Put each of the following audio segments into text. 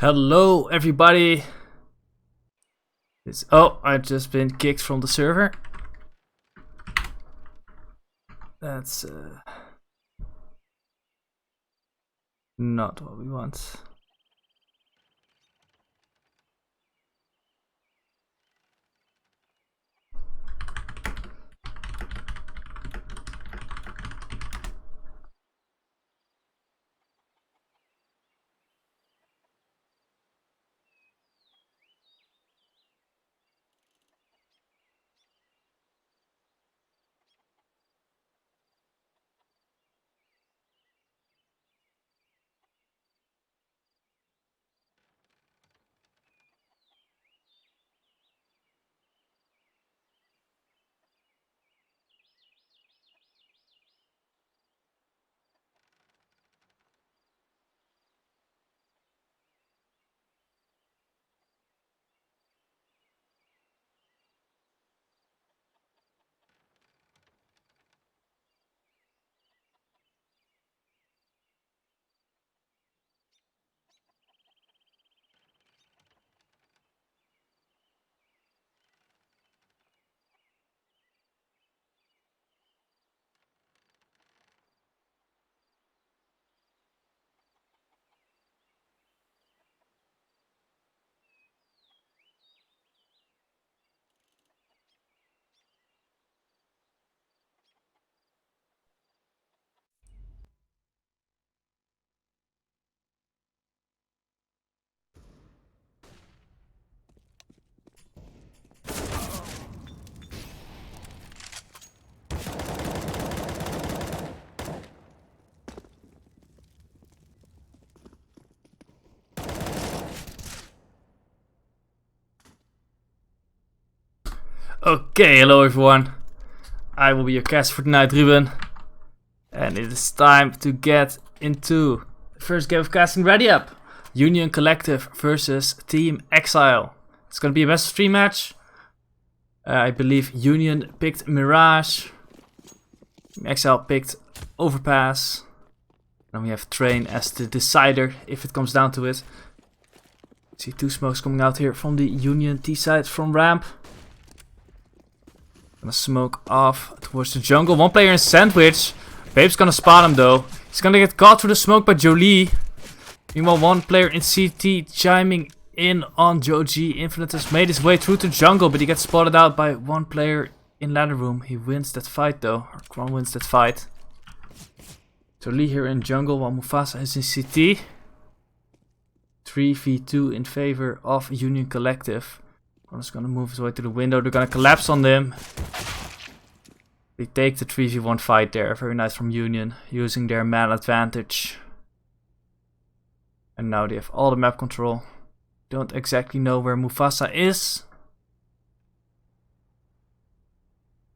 Hello everybody. I've just been kicked from the server. That's not what we want. Okay, hello everyone. I will be your cast for tonight, Ruben. And it is time to get into the first game of casting RDYUP. Union Collective versus TeamExile. It's gonna be a best of 3 match. I believe Union picked Mirage. TeamExile picked Overpass. Then we have Train as the decider if it comes down to it. See 2 smokes coming out here from the Union T side from ramp. Gonna smoke off towards the jungle. 1 player in sandwich. Babe's gonna spot him though. He's gonna get caught through the smoke by Jolie. Meanwhile, 1 player in CT chiming in on Joji. Infinite has made his way through to jungle, but he gets spotted out by 1 player in ladder room. He wins that fight though. Or Kron wins that fight. Jolie here in jungle while Mufasa is in CT. 3v2 in favor of Union Collective. Is gonna move his way to the window. They're gonna collapse on them. They take the 3v1 fight there. Very nice from Union, using their man advantage. And now they have all the map control. Don't exactly know where Mufasa is,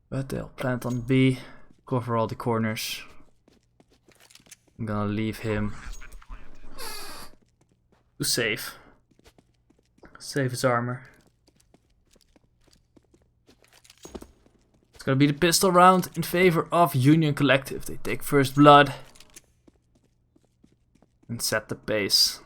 but they'll plant on B, cover all the corners. I'm gonna leave him to save his armor. Gonna be the pistol round in favor of Union Collective. They take first blood and set the pace.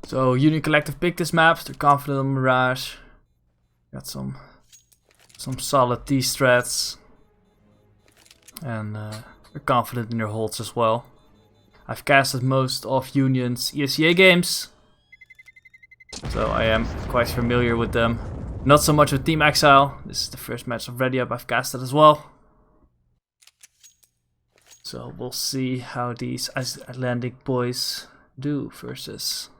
So Union Collective picked this map. They're confident on Mirage. Got some solid T strats, and they're confident in their holds as well. I've casted most of Union's ESEA games, so I am quite familiar with them. Not so much with TeamExile. This is the first match of RDYUP I've casted as well. So we'll see how these Icelandic boys do versus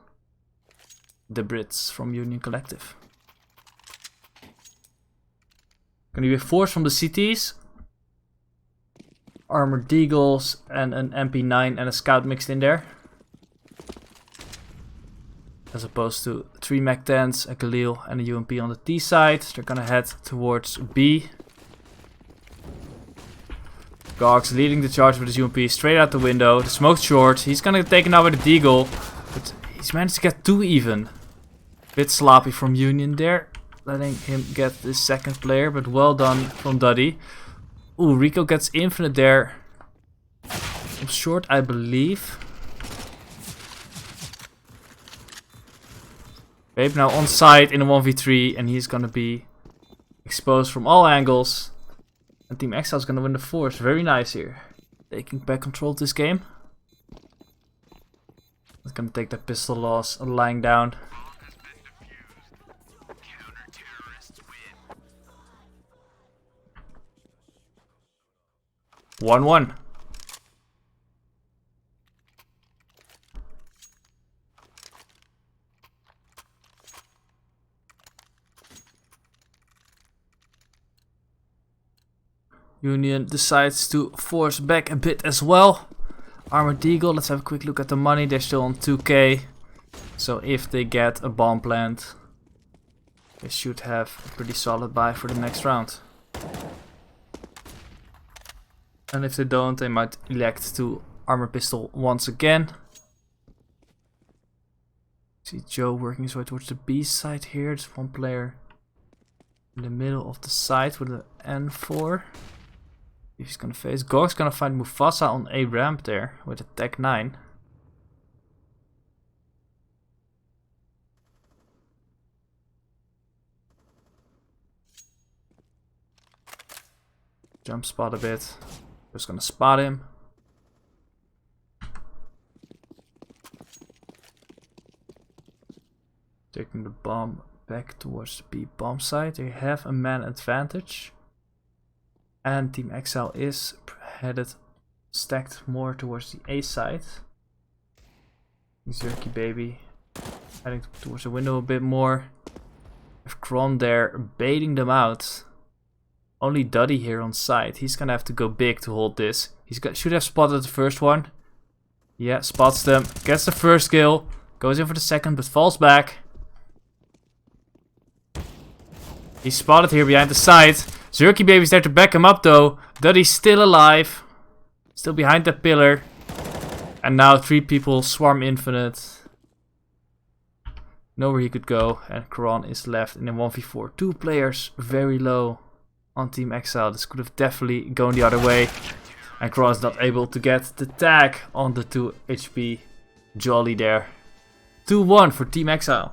the Brits from Union Collective. Gonna be a force from the CTs. Armored Deagles and an MP9 and a Scout mixed in there. As opposed to 3 Mac-10s, a Galil and a UMP on the T side. They're gonna head towards B. Gogs leading the charge with his UMP straight out the window. The smoke's short. He's gonna get taken out with a Deagle. But he's managed to get 2 even. Bit sloppy from Union there. Letting him get the second player, but well done from Duddy. Ooh, Rico gets infinite there. From short, I believe. Babe now on side in a 1v3, and he's gonna be exposed from all angles. And TeamExile is gonna win the force. Very nice here. Taking back control of this game. It's gonna take that pistol loss and lying down. One. Union decides to force back a bit as well. Armored Eagle, let's have a quick look at the money. They're still on 2k. So if they get a bomb plant, they should have a pretty solid buy for the next round. And if they don't, they might elect to armor pistol once again. See Joe working his way towards the B side here. There's one player in the middle of the site with an N4. If he's gonna face, Gorg's gonna find Mufasa on A ramp there with a Tech 9. Jump spot a bit. Just gonna spot him. Taking the bomb back towards the B bomb site. They have a man advantage. And TeamExile is headed stacked more towards the A side. Zerky baby heading towards the window a bit more. Have Kron there baiting them out. Only Duddy here on side. He's gonna have to go big to hold this. Should have spotted the first one. Yeah, spots them. Gets the first kill. Goes in for the second but falls back. He's spotted here behind the side. Zerky baby's there to back him up though. Duddy's still alive. Still behind that pillar. And now 3 people swarm infinite. Nowhere he could go. And Kron is left in a 1v4. 2 players very low on TeamExile. This could have definitely gone the other way. And Kron is not able to get the tag on the 2 HP Jolly there. 2-1 for TeamExile.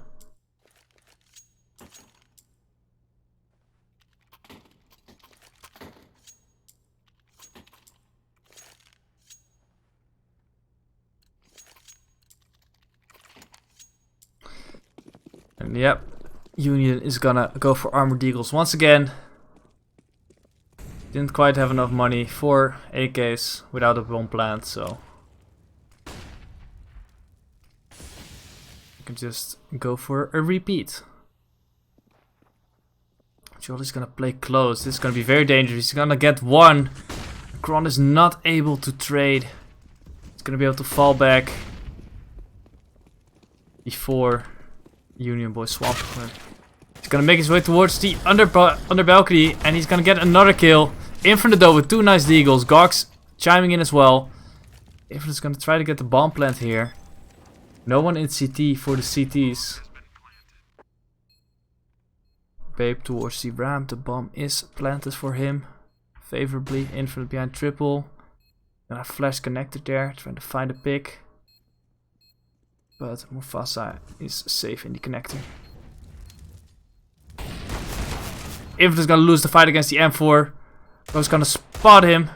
And yep, Union is gonna go for Armored Eagles once again. Didn't quite have enough money for AKs without a bomb plant, so you can just go for a repeat. Jolly's gonna play close. This is gonna be very dangerous. He's gonna get one. Kron is not able to trade. He's gonna be able to fall back before Union boy swaps her. He's gonna make his way towards the under balcony and he's gonna get another kill. Infinite though with 2 nice deagles. Gox chiming in as well. Infinite's gonna try to get the bomb plant here. No one in CT for the CTs. Babe towards the ramp. The bomb is planted for him. Favorably. Infinite behind triple. Gonna flash connected there. Trying to find a pick. But Mufasa is safe in the connector. Infinite's gonna lose the fight against the M4. Go's gonna spot him.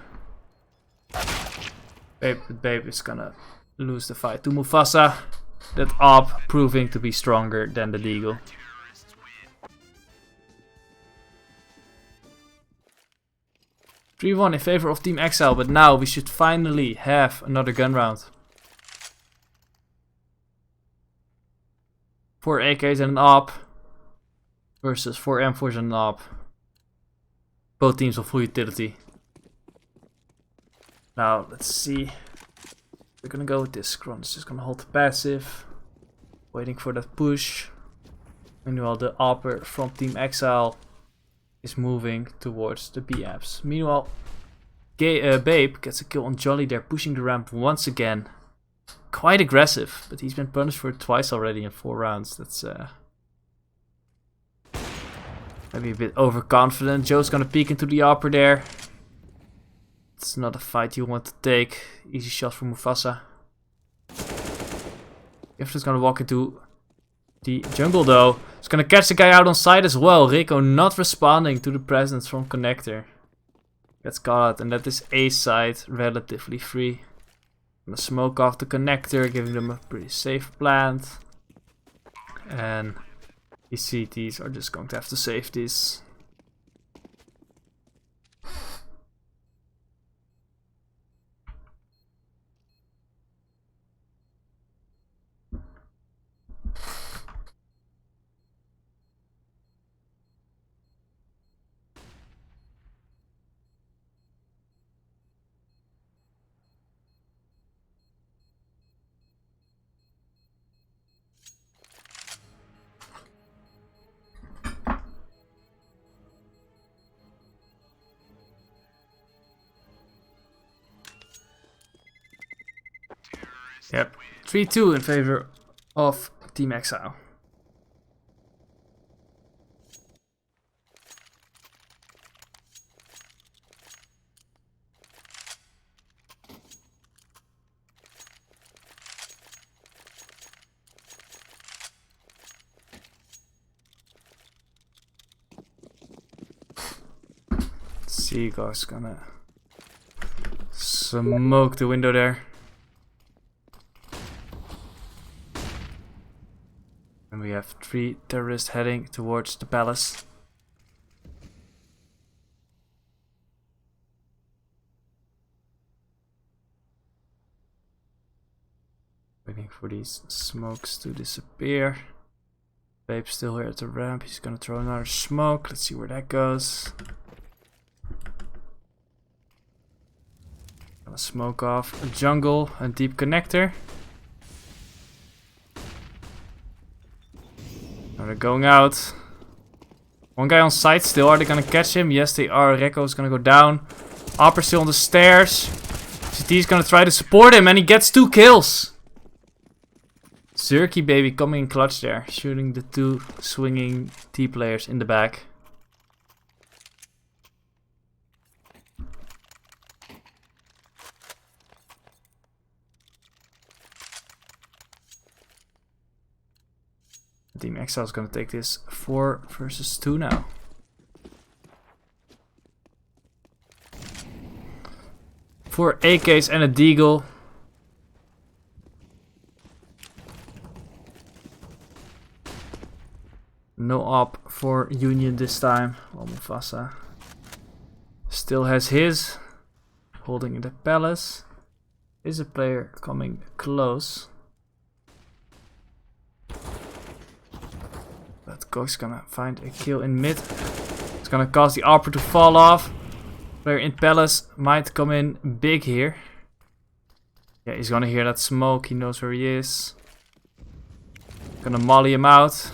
Babe is gonna lose the fight to Mufasa. That op proving to be stronger than the Deagle. (3-1) in favor of TeamExile, but now we should finally have another gun round. 4 AKs and an op versus 4 M4s and an op. Both teams of full utility. Now let's see. We're gonna go with this. Kron is just gonna hold the passive, waiting for that push. Meanwhile, the opper from TeamExile is moving towards the B apps. Meanwhile, Babe gets a kill on Jolly there, pushing the ramp once again. Quite aggressive, but he's been punished for it twice already in 4 rounds. That's maybe a bit overconfident. Joe's gonna peek into the upper there. It's not a fight you want to take. Easy shot from Mufasa. Gifter's gonna walk into the jungle though. He's gonna catch the guy out on side as well. Rico not responding to the presence from Connector. Gets caught out, and that is A side relatively free. Gonna smoke off the Connector, giving them a pretty safe plant. And these CTs are just going to have to save this. Yep, 3-2 in favor of TeamExile. Seagull's gonna smoke the window there. And we have 3 terrorists heading towards the palace. Waiting for these smokes to disappear. Babe's still here at the ramp. He's gonna throw another smoke. Let's see where that goes. Gonna smoke off a jungle, a deep connector. Now they're going out. One guy on site still. Are they gonna catch him? Yes, they are. Rekko's gonna go down. Opper still on the stairs. CT's gonna try to support him, and he gets 2 kills. Zerky baby coming in clutch there, shooting the 2 swinging T players in the back. TeamExile is going to take this 4 versus 2 now. Four AKs and a Deagle. No op for Union this time. Well, Mufasa still has his. Holding in the palace. Is a player coming close. But Gog's gonna find a kill in mid. It's gonna cause the Opera to fall off. Player in palace might come in big here. Yeah, he's gonna hear that smoke. He knows where he is. Gonna molly him out.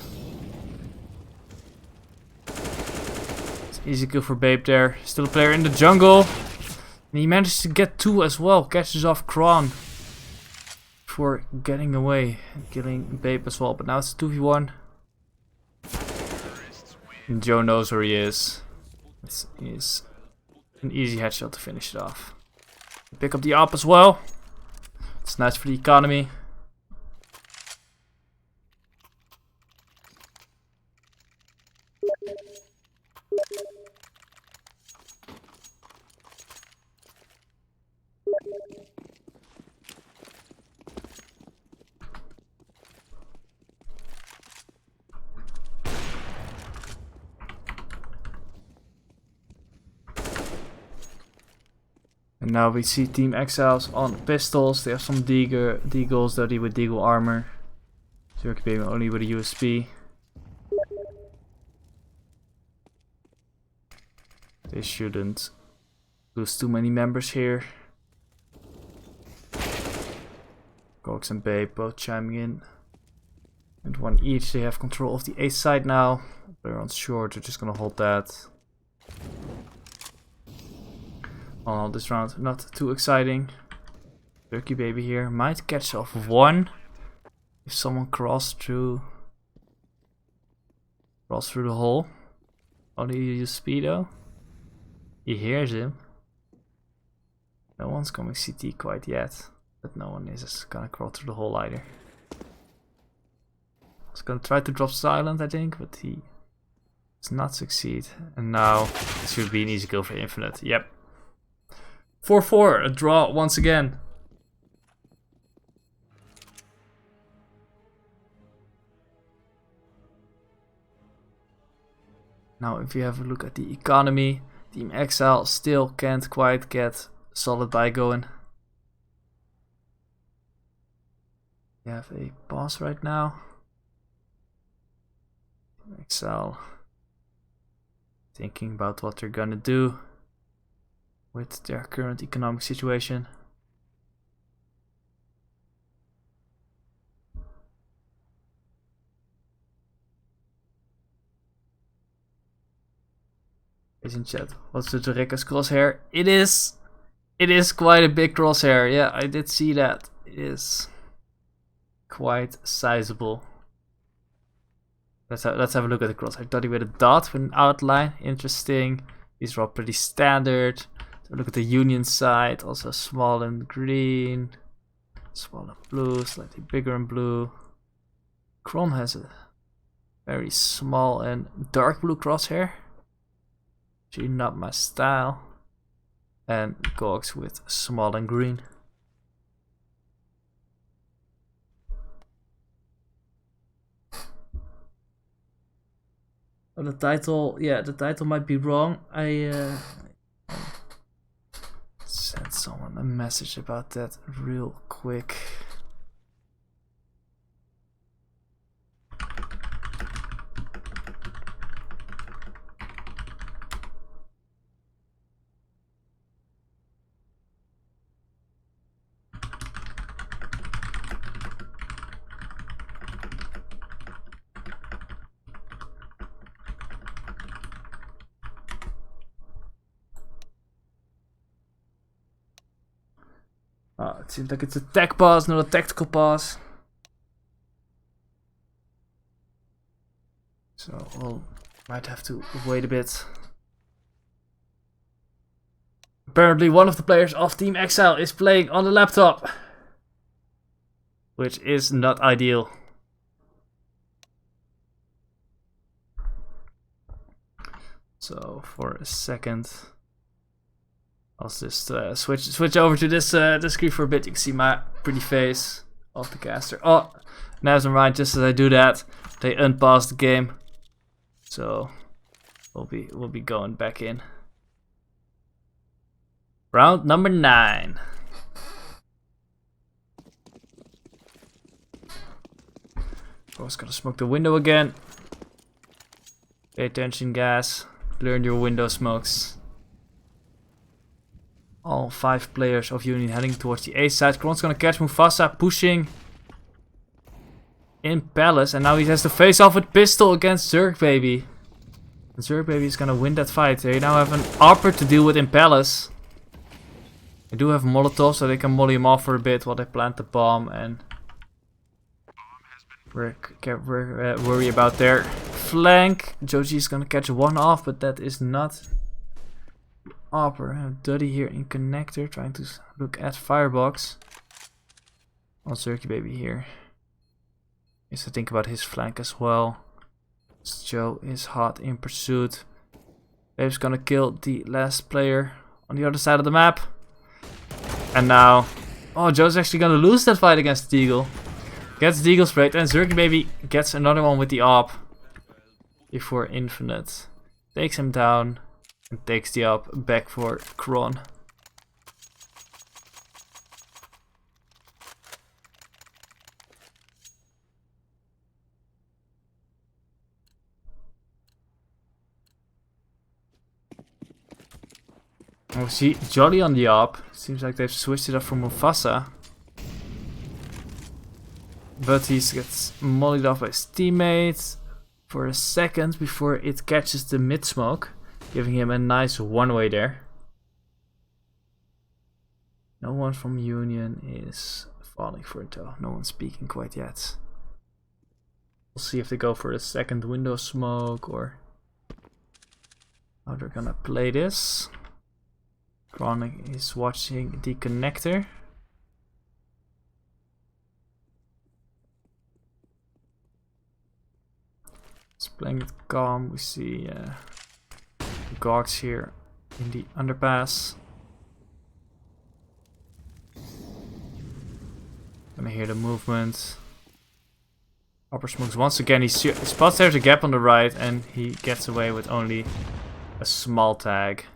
It's easy kill for Babe there. Still a player in the jungle. And he manages to get 2 as well. Catches off Kron. For getting away and killing Babe as well. But now it's a 2v1. And Joe knows where he is. This is an easy headshot to finish it off. Pick up the op as well. It's nice for the economy. And now we see TeamExiles on pistols. They have some Deagles, dirty with Deagle armor. Zerky baby only with a USP. They shouldn't lose too many members here. Gox and Babe both chiming in. And 1 each. They have control of the A side now. They're on short, they're just gonna hold that. Oh, this round not too exciting. Zerky baby here might catch off 1 if someone crossed through the hole. Only use speedo. He hears him. No one's coming CT quite yet, but no one is gonna crawl through the hole either. He's gonna try to drop silent, I think, but he does not succeed. And now it should be an easy kill for Infinite. Yep. 4-4, a draw once again. Now if you have a look at the economy, TeamExile still can't quite get solid buy going. We have a pause right now. TeamExile thinking about what they're gonna do with their current economic situation. In chat, what's the Rekka's crosshair? It is quite a big crosshair. Yeah, I did see that. It is quite sizable. Let's have a look at the crosshair. Dotty with a dot with an outline. Interesting. These are all pretty standard. So look at the Union side. Also small and green, small and blue, slightly bigger and blue. Kron has a very small and dark blue crosshair. Actually not my style. And Gogs with small and green. Oh, the title, yeah, the title might be wrong. I sent someone a message about that real quick. It seems like it's a tech pass, not a tactical pass. So we'll might have to wait a bit. Apparently one of the players of TeamExile is playing on the laptop, which is not ideal. So for a second, I'll just switch over to this screen for a bit. You can see my pretty face of the caster. Oh, never mind. Just as I do that, they unpause the game. So we'll be going back in. Round number 9. I was gonna smoke the window again. Pay attention, guys. Learn your window smokes. All 5 players of Union heading towards the A side. Kron's gonna catch Mufasa pushing in Palace, and now he has to face off with pistol against Zerg Baby. And Zerg Baby is gonna win that fight. They now have an AWPer to deal with in Palace. They do have Molotov, so they can molly him off for a bit while they plant the bomb and worry about their flank. Joji is gonna catch one off, but that is not AWPer. Duddy here in connector, trying to look at Firebox. On Zerky Baby here. Needs to think about his flank as well. Joe is hot in pursuit. Babe's gonna kill the last player on the other side of the map. And now, oh, Joe's actually gonna lose that fight against the Deagle. Gets Deagle sprayed, and Zerky Baby gets another one with the AWP before Infinite takes him down and takes the AWP back for Kron. Oh, see, Jolly on the AWP. Seems like they've switched it up from Mufasa. But he gets mollied off by his teammates for a second before it catches the mid smoke, giving him a nice one-way there. No one from Union is falling for it though. No one's speaking quite yet. We'll see if they go for a second window smoke or how they're gonna play this. Chronic is watching the connector. It's playing it calm. We see Gogs here in the underpass. Gonna hear the movement. Upper smokes once again. He spots there's a gap on the right and he gets away with only a small tag.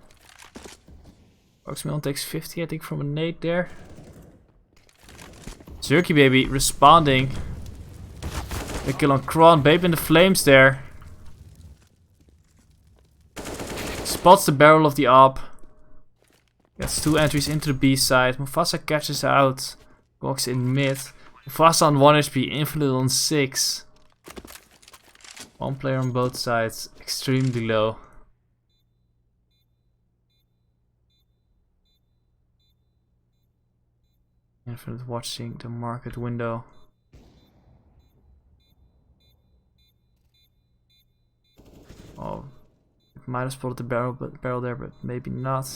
Oxmill takes 50, I think, from a nade there. Zerky baby responding. The kill on Kron. Babe in the flames there. Spots the barrel of the op. Gets 2 entries into the B side. Mufasa catches out. Gogs in mid. Mufasa on 1 HP. Infinite on 6. 1 player on both sides. Extremely low. Infinite watching the market window. Oh, it might have spotted the barrel there, but maybe not.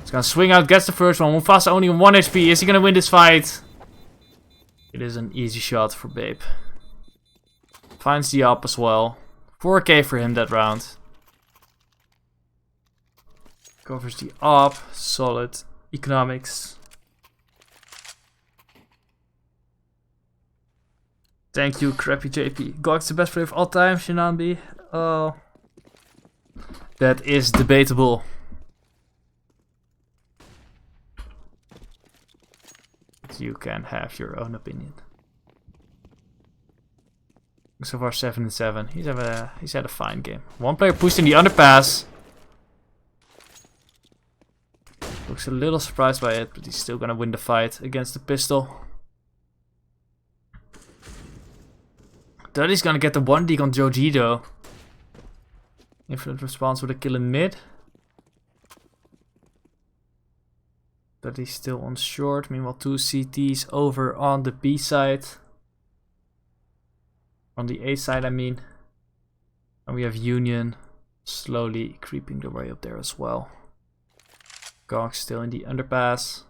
It's gonna swing out, gets the first one. Mufasa only on 1 HP. Is he gonna win this fight? It is an easy shot for Babe. Finds the op as well. 4k for him that round. Covers the op. Solid economics. Thank you, Crappy JP. Gog's the best player of all time, Shinanbi. Oh, that is debatable. But you can have your own opinion. So far 7-7. He's had a fine game. 1 player pushed in the underpass. Looks a little surprised by it, but he's still gonna win the fight against the pistol. Duddy's gonna get the 1 dig on Joji though. Infinite response with a kill in mid. Duddy's still on short. Meanwhile, 2 CTs over on the B side. On the A side, I mean. And we have Union slowly creeping their way up there as well. Gog still in the underpass.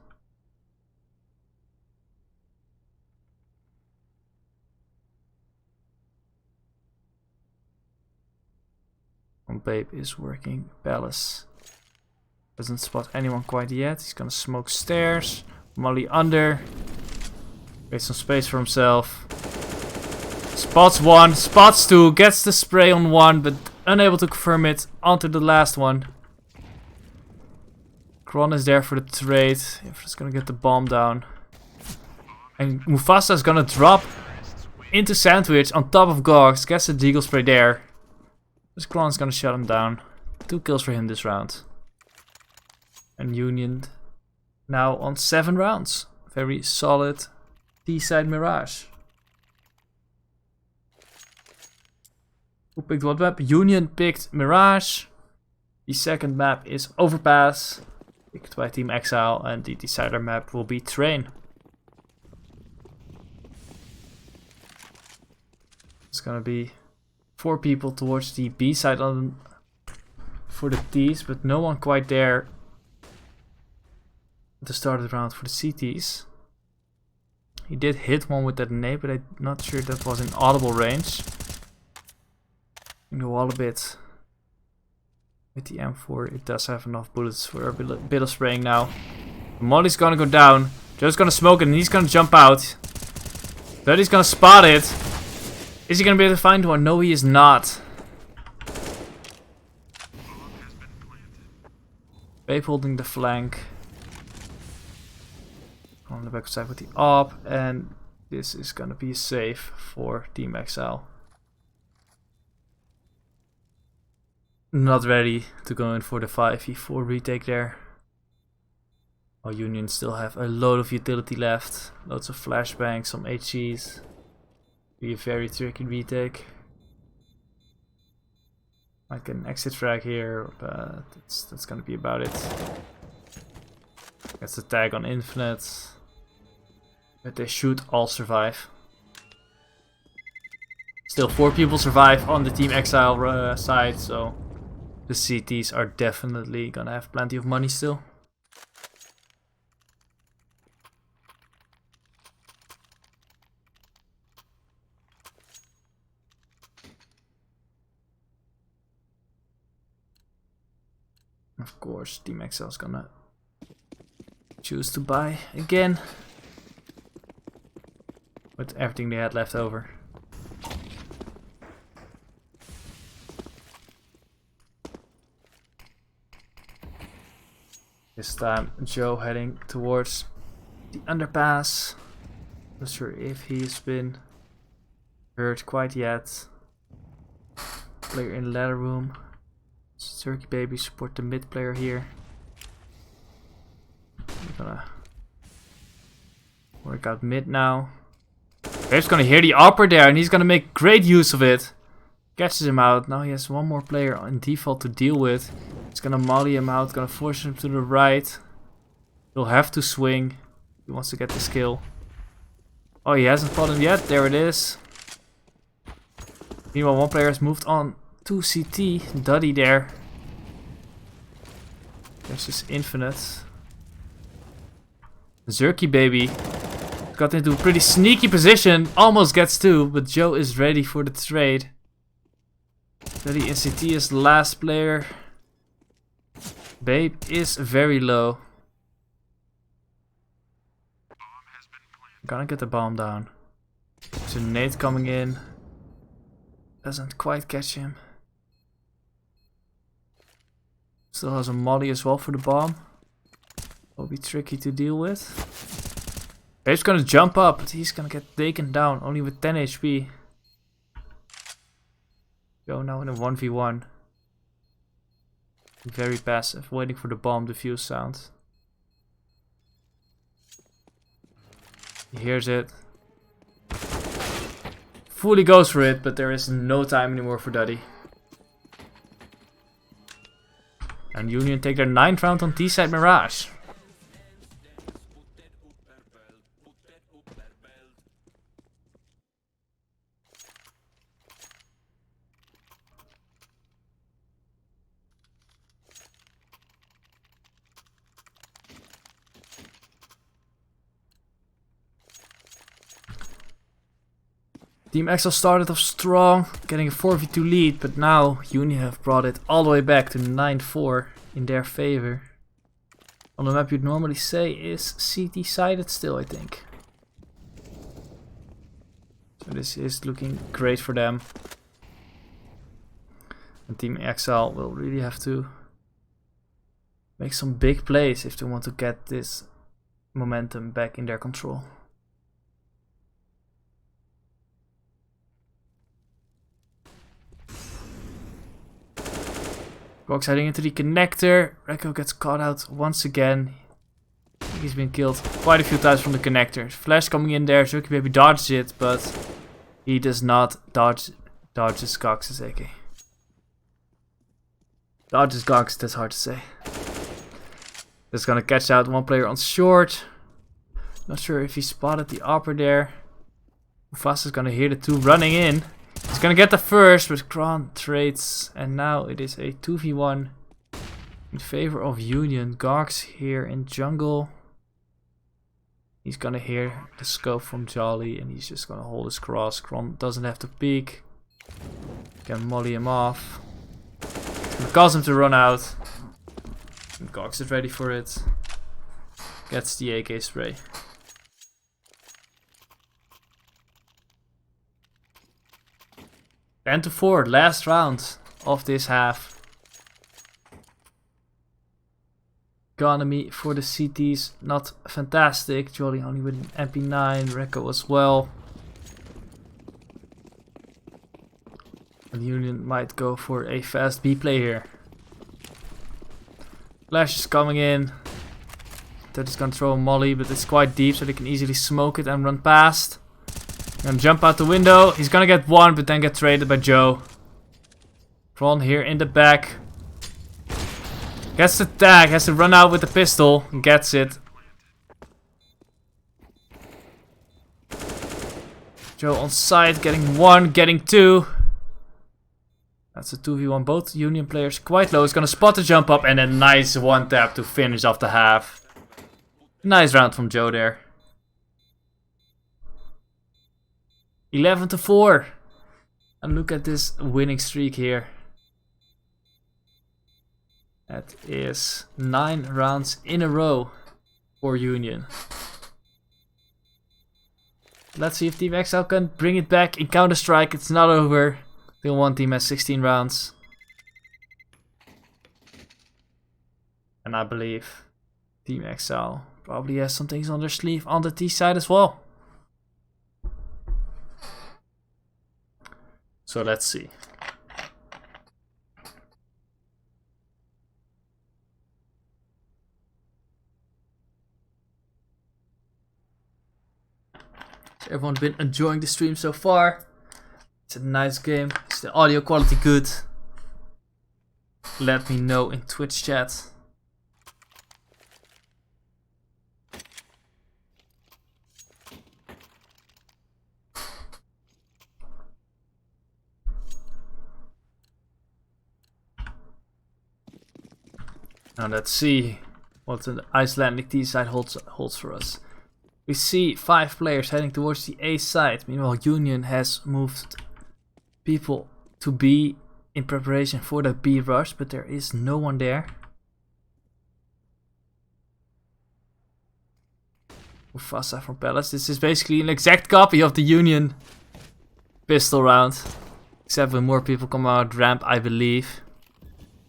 Babe is working Palace. Doesn't spot anyone quite yet. He's gonna smoke stairs. Molly under. Creates some space for himself. Spots 1, spots 2, gets the spray on 1, but unable to confirm it onto the last one. Kron is there for the trade. He's gonna get the bomb down. And Mufasa is gonna drop into Sandwich on top of Gogs. Gets the deagle spray there. This Kron's gonna shut him down. 2 kills for him this round. And Union now on 7 rounds. Very solid D-side Mirage. Who picked what map? Union picked Mirage. The second map is Overpass, picked by TeamExile, and the decider map will be Train. It's gonna be 4 people towards the B side for the T's, but no one quite there at the start of the round for the CTs. He did hit one with that nade, but I'm not sure that was in audible range. In the wall a bit. With the M4, it does have enough bullets for a bit of spraying now. Molly's gonna go down. Joe's gonna smoke it and he's gonna jump out. Daddy's gonna spot it. Is he gonna be able to find one? No, he is not. Babe holding the flank. On the back side with the op, and this is gonna be safe for TeamExile. Not ready to go in for the 5v4 retake there. While Union still have a load of utility left. Loads of flashbangs, some HGs. Be a very tricky retake. Might get an exit frag here, but that's gonna be about it. Gets the tag on Infinite. But they should all survive. Still 4 people survive on the TeamExile side, so The CTs are definitely gonna have plenty of money still. Of course, TeamExile is gonna choose to buy again with everything they had left over. This time Joe heading towards the underpass. Not sure if he's been hurt quite yet. Player in ladder room. Turkey Baby support the mid player here. We're gonna work out mid now. Babe's gonna hear the upper there and he's gonna make great use of it. Catches him out. Now he has one more player in default to deal with. He's gonna molly him out, gonna force him to the right. He'll have to swing. He wants to get this kill. Oh, he hasn't fought him yet. There it is. Meanwhile, one player has moved on to CT. Duddy there. There's his infinite. Zerky Baby got into a pretty sneaky position. Almost gets two, but Joe is ready for the trade. Duddy in CT is the last player. Babe is very low. Gonna get the bomb down. There's a nade coming in. Doesn't quite catch him. Still has a molly as well for the bomb. Will be tricky to deal with. Babe's gonna jump up, but he's gonna get taken down only with 10 HP. Go now in a 1v1. Very passive, waiting for the bomb defuse sound. He hears it. Fully goes for it, but there is no time anymore for Duddy. And Union take their 9th round on T-side Mirage. TeamExile started off strong, getting a 4v2 lead, but now Union have brought it all the way back to 9-4 in their favor. On the map you'd normally say is CT sided still, I think. So this is looking great for them. And TeamExile will really have to make some big plays if they want to get this momentum back in their control. Gox heading into the connector. Rekko gets caught out once again. I think he's been killed quite a few times from the connector. Flash coming in there. Zerky Baby dodges it, but he does not dodges Gox's AK. Dodges Gox, that's hard to say. Just gonna catch out one player on short. Not sure if he spotted the upper there. Mufasa's gonna hear the two running in. He's gonna get the first, but Kron trades, and now it is a 2v1 in favor of Union. Gox here in jungle. He's gonna hear the scope from Jolly, and he's just gonna hold his cross. Kron doesn't have to peek. Can molly him off. Gonna cause him to run out. And Gox is ready for it. Gets the AK spray. 10-4, last round of this half. Economy for the CTs, not fantastic. Jolly only with an MP9, Rekko as well. And Union might go for a fast B play here. Flash is coming in. That is gonna throw a molly, but it's quite deep, so they can easily smoke it and run past. Gonna jump out the window. He's gonna get one, but then get traded by Joe. Kron here in the back. Gets the tag, has to run out with the pistol. Gets it. Joe on side, getting one, getting two. That's a 2v1. Both Union players quite low. He's gonna spot the jump up and a nice one tap to finish off the half. Nice round from Joe there. 11-4. And look at this winning streak here. That is 9 rounds in a row for Union. Let's see if TeamExile can bring it back in Counter-Strike. It's not over. Still one team has 16 rounds. And I believe TeamExile probably has some things on their sleeve on the T side as well. So let's see. Has everyone been enjoying the stream so far? It's a nice game. Is the audio quality good? Let me know in Twitch chat. Now let's see what the Icelandic T side holds for us. We see 5 players heading towards the A side. Meanwhile, Union has moved people to B in preparation for the B rush, but there is no one there. Mufasa from Palace. This is basically an exact copy of the Union pistol round, except when more people come out ramp, I believe.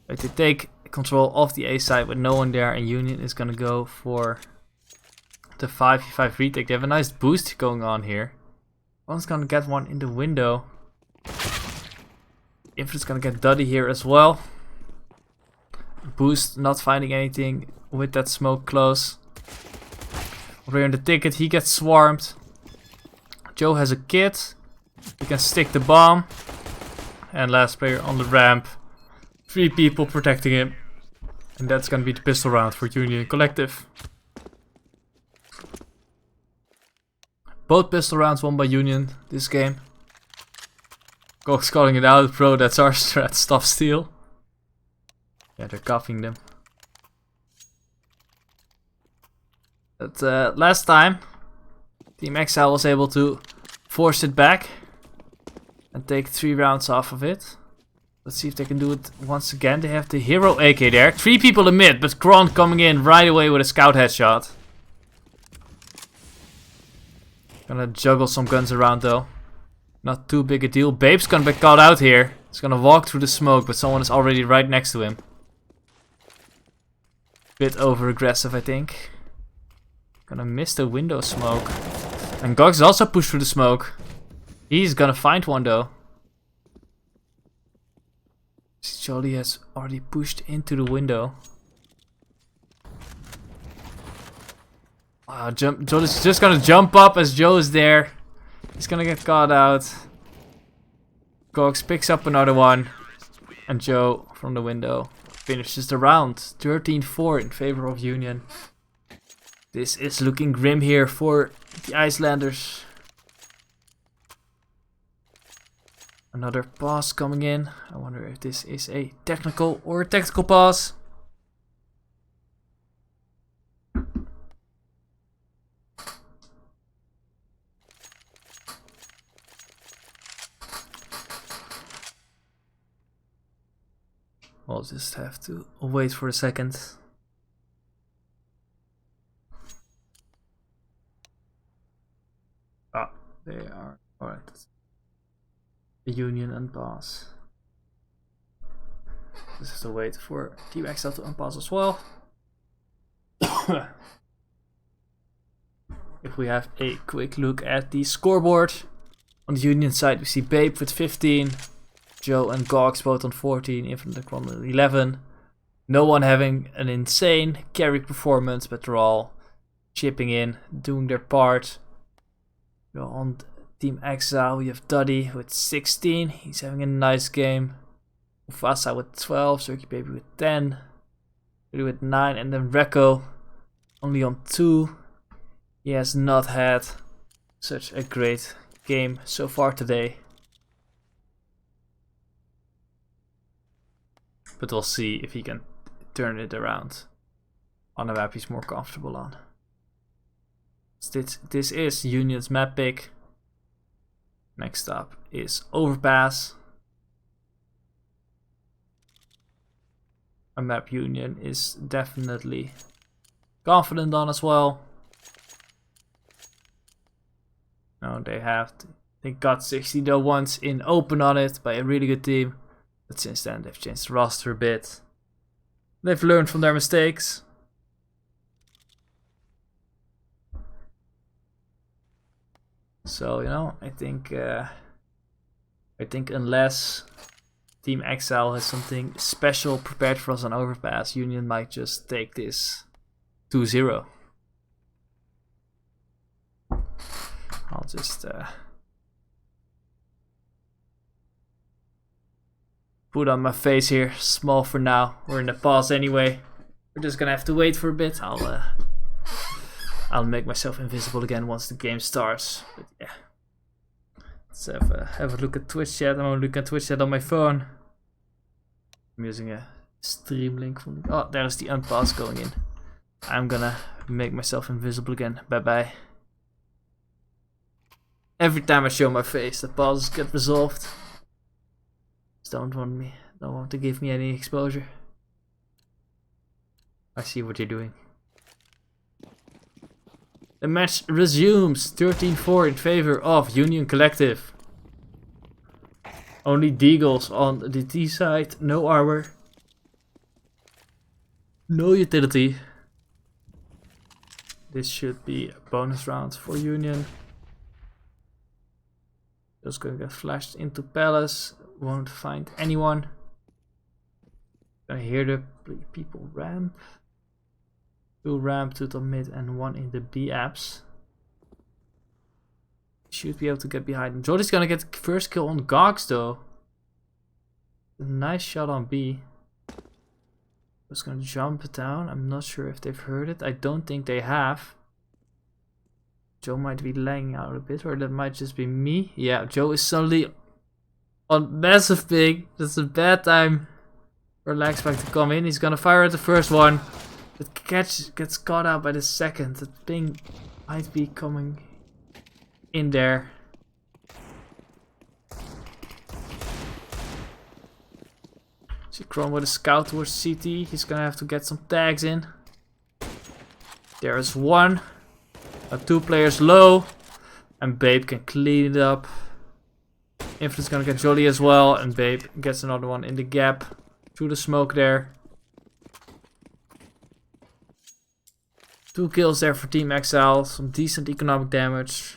But they take control of the A side with no one there, and Union is gonna go for the 5v5 retake. They have a nice boost going on here. One's gonna get one in the window. Infinite's gonna get Duddy here as well. Boost not finding anything with that smoke close. Over here in the ticket, he gets swarmed. Joe has a kit. He can stick the bomb. And last player on the ramp. 3 people protecting him. And that's gonna be the pistol round for Union Collective. Both pistol rounds won by Union this game. Cox calling it out, bro, that's our strat, stop steal. Yeah, they're cuffing them. But last time, TeamExile was able to force it back and take 3 rounds off of it. Let's see if they can do it once again. They have the hero AK there. 3 people in mid, but Kron coming in right away with a scout headshot. Gonna juggle some guns around though. Not too big a deal. Babe's gonna be caught out here. He's gonna walk through the smoke, but someone is already right next to him. Bit over aggressive, I think. Gonna miss the window smoke. And Gox is also pushed through the smoke. He's gonna find one though. Jolly has already pushed into the window. Wow, Jolly's just gonna jump up as Joe is there. He's gonna get caught out. Gox picks up another one. And Joe from the window finishes the round. 13-4 in favor of Union. This is looking grim here for the Icelanders. Another pass coming in. I wonder if this is a technical or a tactical pass. We'll just have to wait for a second. Ah, they are. Alright. Union unpass. This is the wait for TeamExile to unpass as well. If we have a quick look at the scoreboard. On the Union side we see Babe with 15. Joe and Gox both on 14. Infinite on 11. No one having an insane carry performance, but they're all chipping in, doing their part. On TeamExile we have Duddy with 16. He's having a nice game. Mufasa with 12. Cirky Baby with 10. Really with 9. And then Rekko only on 2. He has not had such a great game so far today. But we'll see if he can turn it around on a map he's more comfortable on. This is Union's map pick. Next up is Overpass. A map Union is definitely confident on as well. No, they got 60 though once in open on it by a really good team. But since then they've changed the roster a bit. They've learned from their mistakes. So, you know, I think unless TeamExile has something special prepared for us on Overpass, Union might just take this 2-0. I'll just put on my face here, small for now. We're in the pause anyway. We're just gonna have to wait for a bit. I'll make myself invisible again once the game starts. But yeah, let's have a look at Twitch chat. I'm looking at Twitch chat on my phone. I'm using a stream link from. Oh, there's the unpause going in. I'm gonna make myself invisible again. Bye bye. Every time I show my face, the pauses get resolved. Just don't want to give me any exposure. I see what you're doing. The match resumes 13-4 in favor of Union Collective. Only Deagles on the T side, no armor, no utility. This should be a bonus round for Union. Just gonna get flashed into Palace, won't find anyone. I hear the people ramp. 2 ramp, 2 top mid, and 1 in the B apps. Should be able to get behind him. Jolly's gonna get first kill on Gogs though. Nice shot on B. Just gonna jump down. I'm not sure if they've heard it. I don't think they have. Joe might be lagging out a bit, or that might just be me. Yeah, Joe is suddenly on massive ping. That's a bad time for Lagspike to come in. He's gonna fire at the first one. The catch gets caught out by the second. The ping might be coming in there. See Chrome with a scout towards CT. He's gonna have to get some tags in. There is one. 2 players low. And Babe can clean it up. Infinite's gonna get Jolly as well. And Babe gets another one in the gap. Through the smoke there. 2 kills there for TeamExile, some decent economic damage.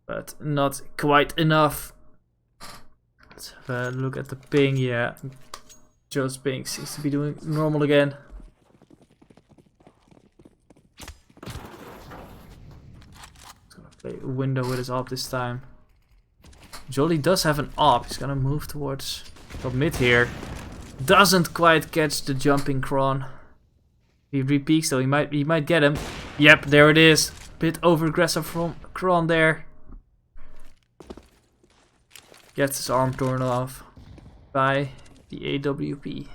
But not quite enough. Let's have a look at the ping, yeah. Joe's ping seems to be doing normal again. He's gonna play a window with his AWP this time. Jolly does have an AWP, he's gonna move towards top mid here. Doesn't quite catch the jumping Kron. He re-peeks though, he might get him. Yep, there it is. Bit over aggressive from Kron there. Gets his arm torn off by the AWP.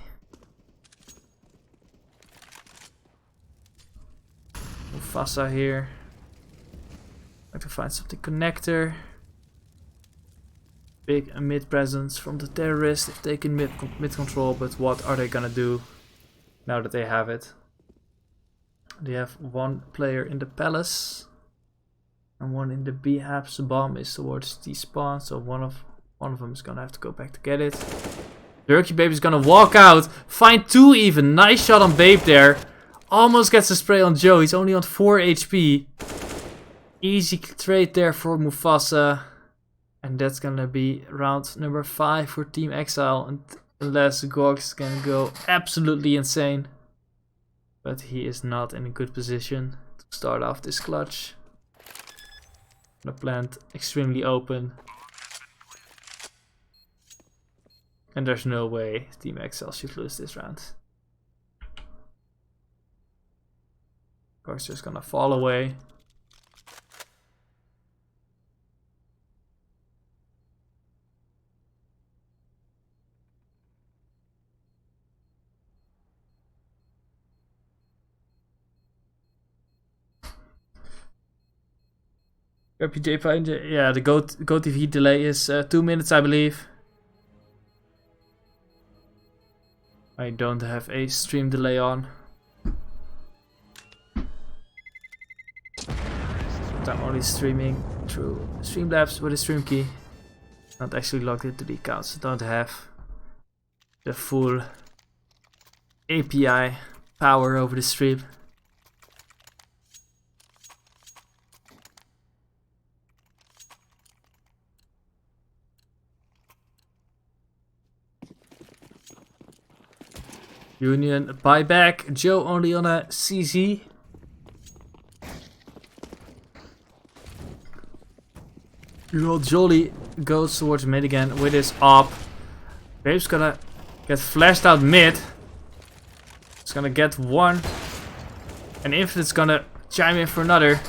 Mufasa here. Like to find something connector. Big mid presence from the terrorists. They've taken mid control, but what are they gonna do now that they have it? They have 1 player in the palace and 1 in the B apps. The bomb is towards T spawn, so one of them is gonna have to go back to get it. Jerky Babe is gonna walk out, find 2 even. Nice shot on Babe there. Almost gets a spray on Joe. He's only on 4 HP. Easy trade there for Mufasa. And that's gonna be round number 5 for TeamExile, and unless Gogs can go absolutely insane. But he is not in a good position to start off this clutch. The plant extremely open. And there's no way TeamExile should lose this round. Gogs just gonna fall away. RPJ, yeah, the Go TV delay is 2 minutes, I believe. I don't have a stream delay on. I'm only streaming through Streamlabs with a stream key. Not actually logged into the account, so don't have the full API power over the stream. Union buyback. Joe only on a CZ. Well, Jolly goes towards mid again with his op. Babe's gonna get flashed out mid. It's gonna get one. And Infinite's gonna chime in for another.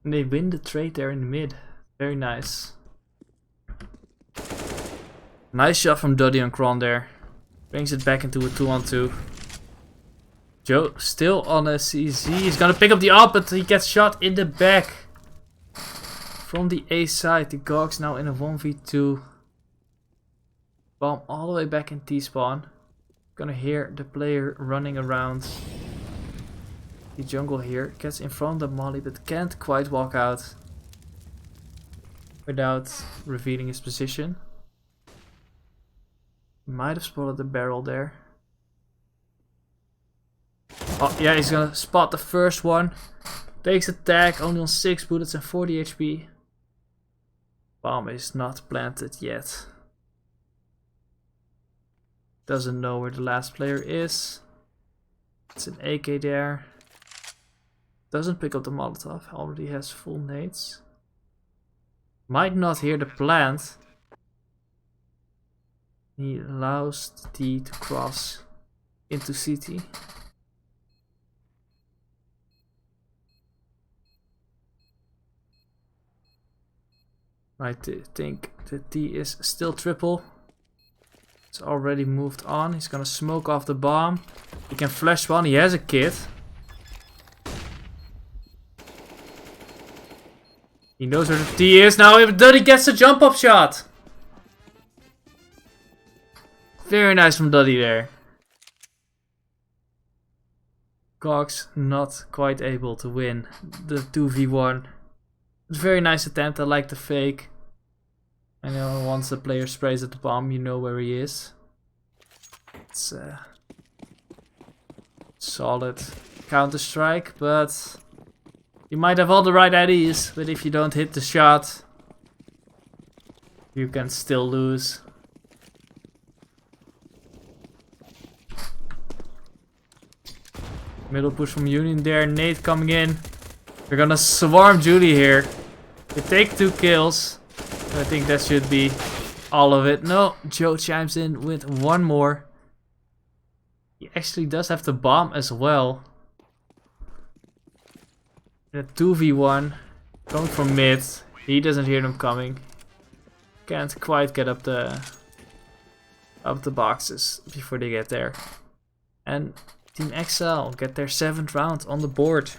And they win the trade there in the mid. Very nice. Nice shot from Duddy on Kron there. Brings it back into a 2-on-2. Joe still on a CZ. He's gonna pick up the op, but he gets shot in the back. From the A side, the Gogs now in a 1v2. Bomb all the way back in T-spawn. Gonna hear the player running around the jungle here. Gets in front of Molly, but can't quite walk out without revealing his position. Might have spotted the barrel there. Oh yeah, he's gonna spot the first one. Takes a tag, only on 6 bullets and 40 HP. Bomb is not planted yet. Doesn't know where the last player is. It's an AK there. Doesn't pick up the Molotov, already has full nades. Might not hear the plant. He allows the T to cross into CT. I think the T is still triple. It's already moved on. He's gonna smoke off the bomb. He can flash one. He has a kit. He knows where the T is now. Duddy gets a jump up shot. Very nice from Duddy there. Cox not quite able to win the 2v1. It's a very nice attempt. I like the fake. I know once the player sprays at the bomb, you know where he is. It's solid Counter-Strike, but you might have all the right ideas, but if you don't hit the shot, you can still lose. Middle push from Union there, nade coming in. We're gonna swarm Judy here. They take 2 kills. I think that should be all of it. No, Joe chimes in with one more. He actually does have the bomb as well. In a 2v1. Coming from mid. He doesn't hear them coming. Can't quite get up the boxes before they get there. And TeamExile get their 7th round on the board.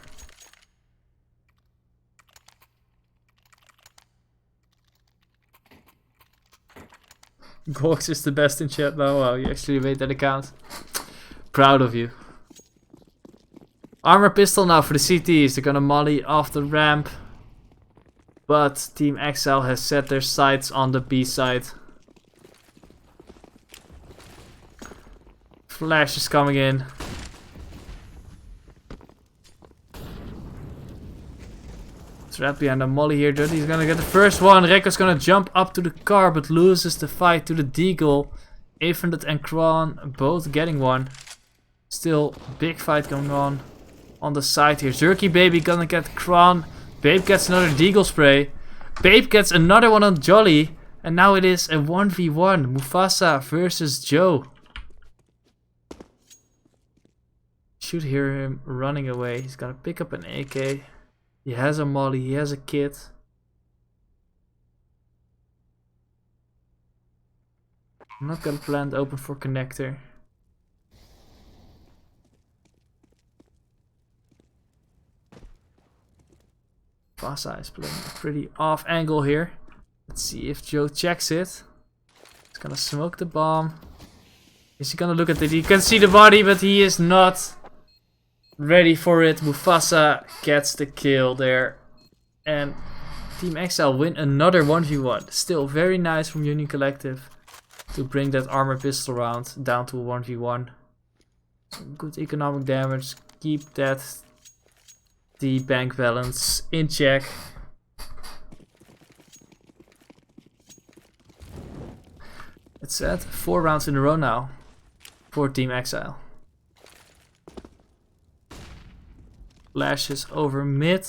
Gox is the best in chat now. Wow, you actually made that account. Proud of you. Armor pistol now for the CTs. They're gonna molly off the ramp. But TeamExile has set their sights on the B side. Flash is coming in. Trap behind the molly here. Duddy's gonna get the first one. Rekko's gonna jump up to the car, but loses the fight to the Deagle. Infinite and Kron both getting one. Still big fight going on the side here. Zerky Baby gonna get Kron. Babe gets another Deagle spray. Babe gets another one on Jolly. And now it is a 1v1. Mufasa versus Joe. Should hear him running away. He's gonna pick up an AK. He has a molly, he has a kit. I'm not gonna plant open for connector. Mufasa is playing a pretty off angle here. Let's see if Joe checks it. He's gonna smoke the bomb. Is he gonna look at it? You can see the body, but he is not ready for it. Mufasa gets the kill there. And TeamExile win another 1v1. Still very nice from Union Collective to bring that armor pistol round down to 1v1. Some good economic damage. Keep the bank balance in check. It's at 4 rounds in a row now for TeamExile. Flashes over mid.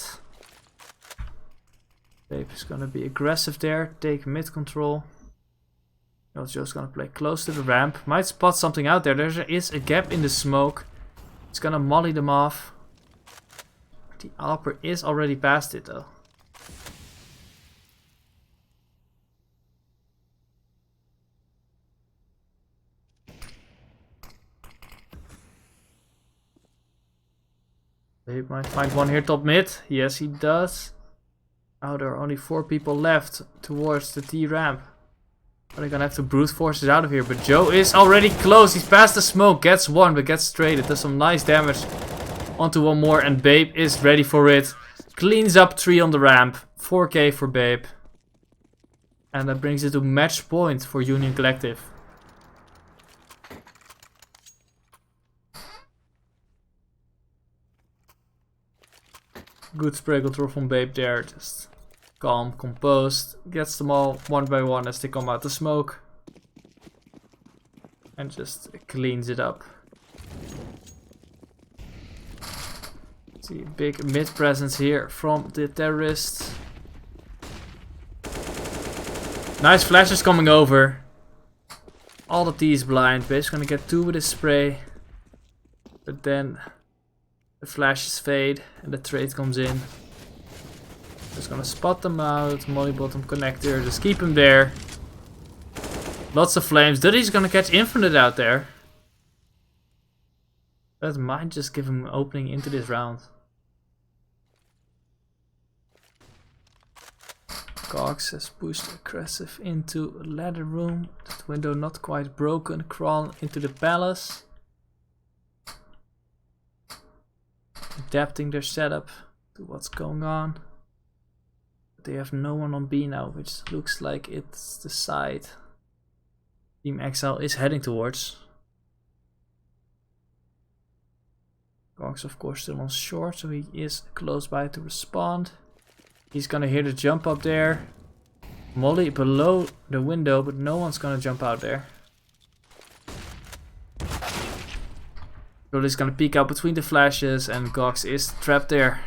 Babe is gonna be aggressive there, take mid control. Joe's gonna play close to the ramp. Might spot something out there. There is a gap in the smoke. It's gonna molly them off. The Alper is already past it though. He might find one here top mid. Yes, he does. Now there are only 4 people left towards the T ramp. They're gonna have to brute force it out of here. But Joe is already close. He's past the smoke. Gets one, but gets traded. Does some nice damage onto one more. And Babe is ready for it. Cleans up 3 on the ramp. 4k for Babe. And that brings it to match point for Union Collective. Good spray control from Babe there. Just calm, composed. Gets them all one by one as they come out the smoke. And just cleans it up. See a big mid presence here from the terrorists. Nice flashes coming over. All the T is blind. Babe's gonna get 2 with his spray. But then the flashes fade and the trade comes in. Just gonna spot them out. Molly bottom connector. Just keep him there. Lots of flames. Duddy's gonna catch Infinite out there. That might just give him an opening into this round. Cox has pushed aggressive into ladder room. That window not quite broken. Crawl into the palace. Adapting their setup to what's going on. They have no one on B now, which looks like it's the side TeamExile is heading towards. Cox of course still on short, so he is close by to respond. He's gonna hear the jump up there. Molly below the window, but no one's gonna jump out there. Rolly's gonna peek out between the flashes and Cox is trapped there.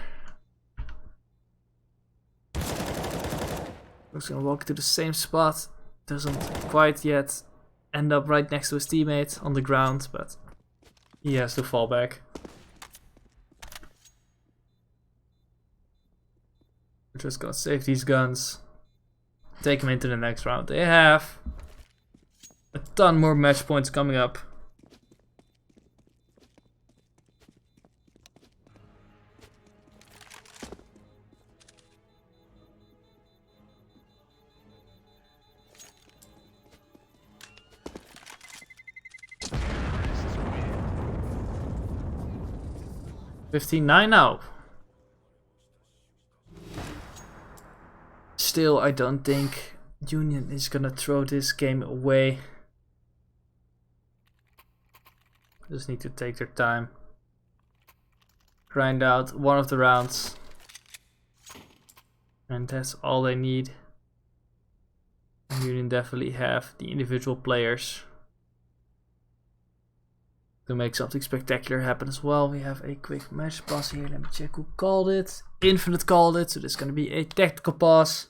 He's gonna walk to the same spot. Doesn't quite yet end up right next to his teammate on the ground, but he has to fall back. We're just gonna save these guns. Take them into the next round. They have a ton more match points coming up. $15-9 now. Still, I don't think Union is gonna throw this game away. Just need to take their time. Grind out one of the rounds. And that's all they need. Union definitely have the individual players to make something spectacular happen as well. We have a quick match pass here. Let me check who called it. Infinite called it, so this is going to be a tactical pass.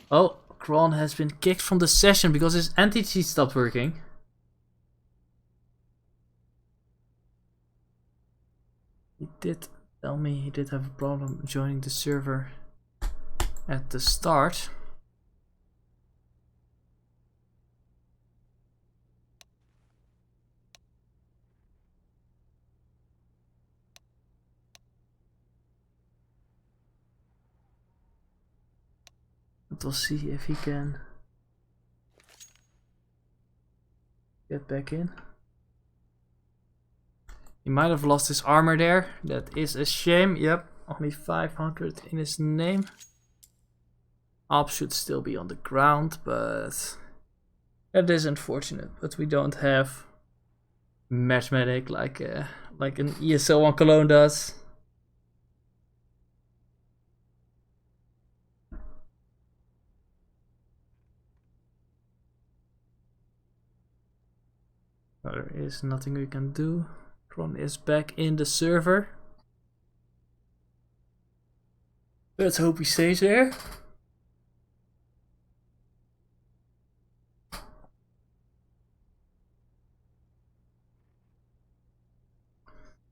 Oh, Kron has been kicked from the session because his anti-cheat stopped working. He did tell me he did have a problem joining the server at the start. But we'll see if he can get back in. He might have lost his armor there. That is a shame. Yep, only 500 in his name. Alp should still be on the ground, but that is unfortunate. But we don't have matchmatic like an ESL on Cologne does. There is nothing we can do. Kron is back in the server. Let's hope he stays there.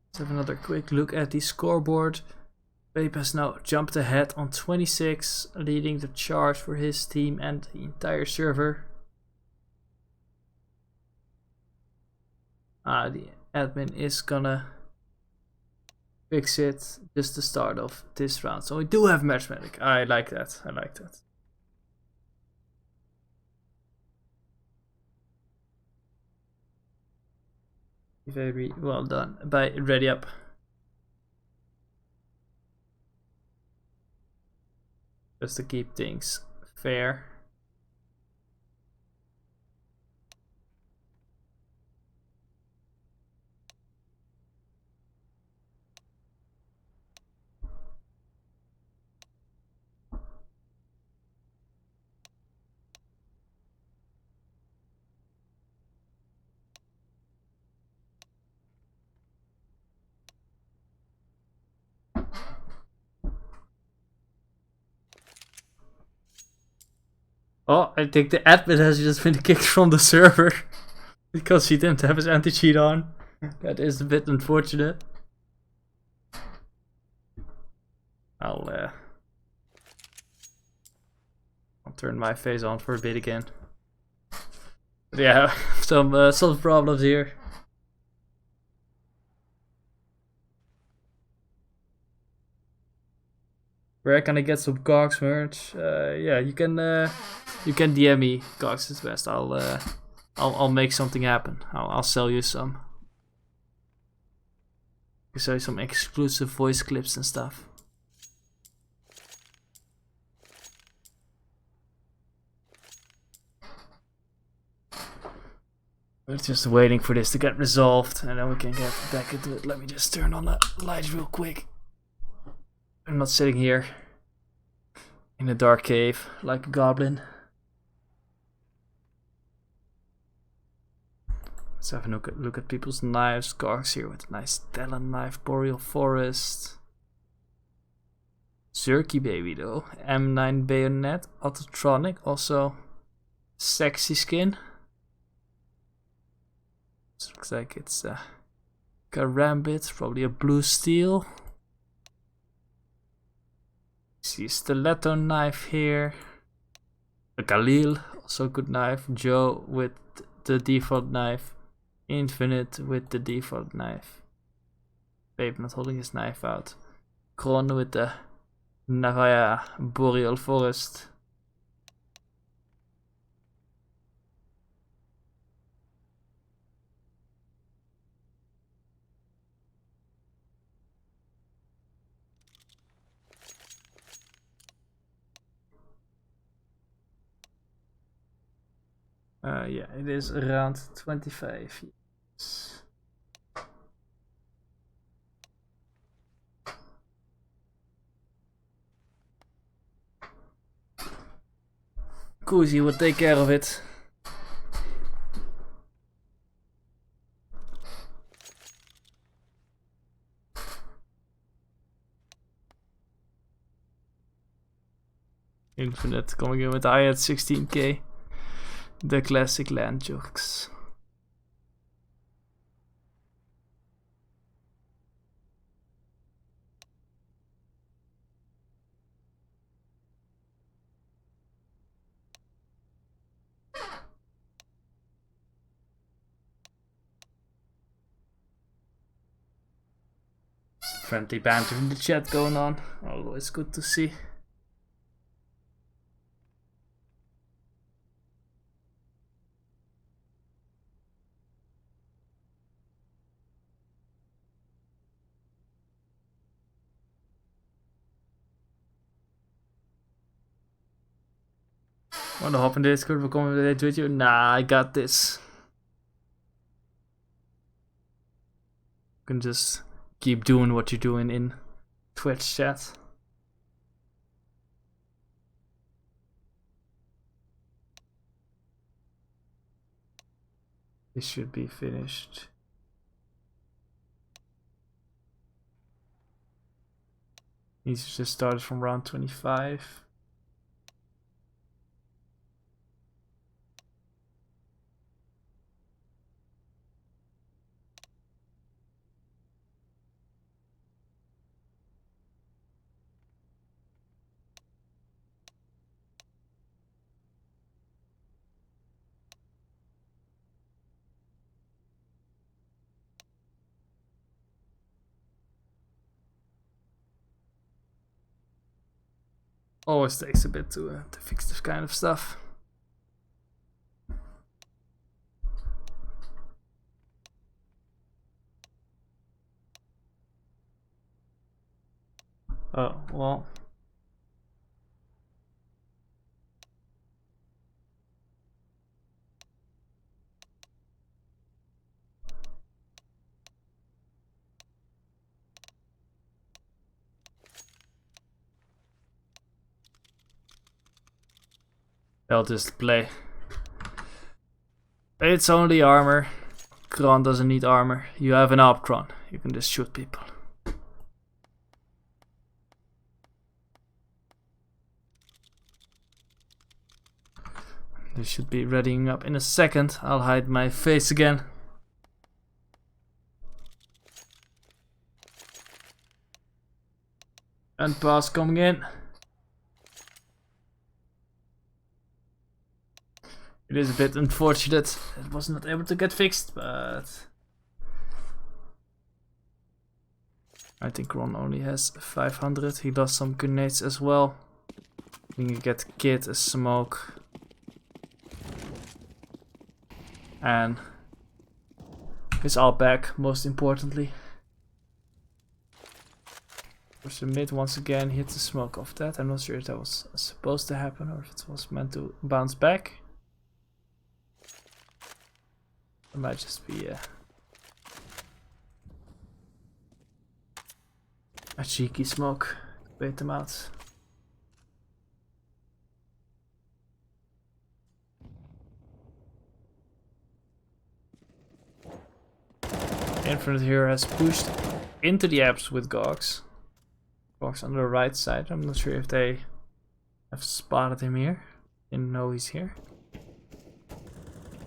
Let's have another quick look at the scoreboard. Babe has now jumped ahead on 26, leading the charge for his team and the entire server. The admin is gonna fix it just the start of this round. So we do have matchmatic. I like that. I like that. Very well done by RDYUP. Just to keep things fair. Oh, I think the admin has just been kicked from the server because he didn't have his anti-cheat on. That is a bit unfortunate. I'll turn my face on for a bit again. But yeah, some problems here. Where can I get some Cox merch? Yeah, you can DM me. Cox is best. I'll make something happen. I'll sell you some. I'll sell you some exclusive voice clips and stuff. We're just waiting for this to get resolved, and then we can get back into it. Let me just turn on the lights real quick. I'm not sitting here in a dark cave like a goblin. Let's have a look at people's knives. Gargs here with a nice Talon knife, Boreal Forest. Zerky baby though. M9 bayonet, Autotronic, also sexy skin. This looks like it's a Karambit, probably a blue steel. See stiletto knife here. A Khalil, also good knife. Joe with the default knife. Infinite with the default knife. Babe not holding his knife out. Kron with the Navaya Boreal Forest. Yeah, it is around 25 years. Cozy will take care of it. Infinite coming in with I at 16k. The classic land jokes. Friendly banter in the chat going on. Always good to see. Wanna hop in Discord? We'll commentate with you. Nah, I got this. You can just keep doing what you're doing in Twitch chat. This should be finished. Needs to just start from round 25. Always takes a bit to fix this kind of stuff. Oh, well. I'll just play. It's only armor. Kron doesn't need armor. You have an AWP Kron. You can just shoot people. They should be readying up in a second. I'll hide my face again. And pass coming in. It is a bit unfortunate it was not able to get fixed, but I think Ron only has 500. He lost some grenades as well. We can get kit, a smoke, and his all back, most importantly. Push the mid once again, hit the smoke off that. I'm not sure if that was supposed to happen or if it was meant to bounce back. It might just be a cheeky smoke to bait them out. Infinite here has pushed into the apps with Gogs. Gogs on the right side. I'm not sure if they have spotted him here. Didn't know he's here.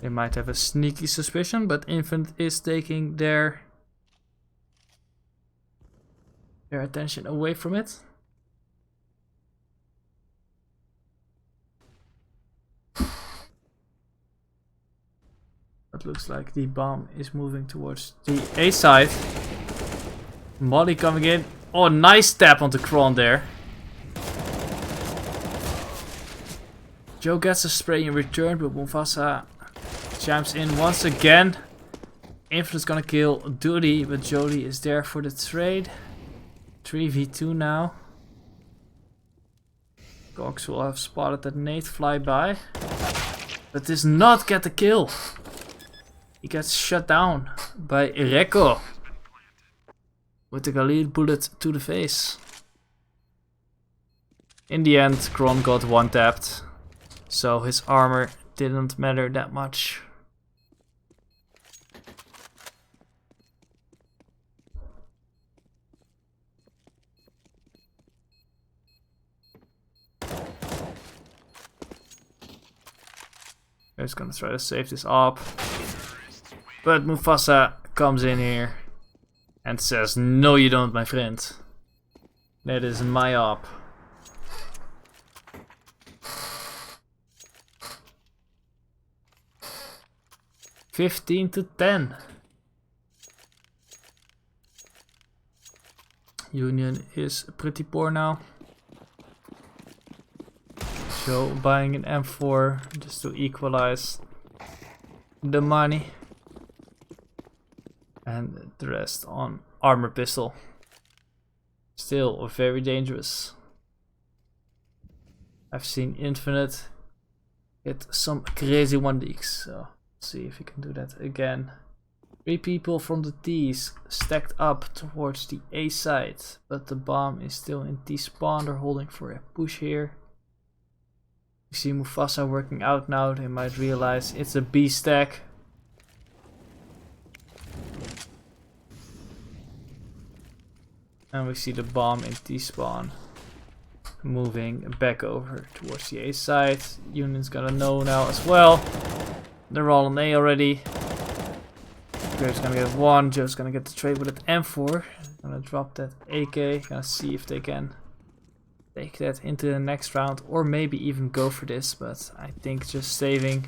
They might have a sneaky suspicion, but Infinite is taking their attention away from it. It looks like the bomb is moving towards the A side. Molly coming in. Oh, nice tap onto Kron there. Joe gets a spray in return, but Mufasa chimes in once again. Infinite's gonna kill Duty, but Jody is there for the trade. 3v2 now. Gox will have spotted that nade fly by, but does not get the kill. He gets shut down by Reko with the Khalid bullet to the face. In the end, Kron got one tapped, so his armor didn't matter that much. He's gonna try to save this up, but Mufasa comes in here and says, "No, you don't, my friend. That is my op." (15-10). Union is pretty poor now. So buying an M4 just to equalize the money. And the rest on armor pistol. Still very dangerous. I've seen Infinite hit some crazy 1-leaks. So see if we can do that again. 3 people from the T's stacked up towards the A side, but the bomb is still in T spawn. They're holding for a push here. You see Mufasa working out now. They might realize it's a B stack. And we see the bomb in T spawn moving back over towards the A side. Union's gonna know now as well. They're all on A already. Graves gonna get 1, Joe's gonna get the trade with that M4. Gonna drop that AK, gonna see if they can take that into the next round or maybe even go for this, but I think just saving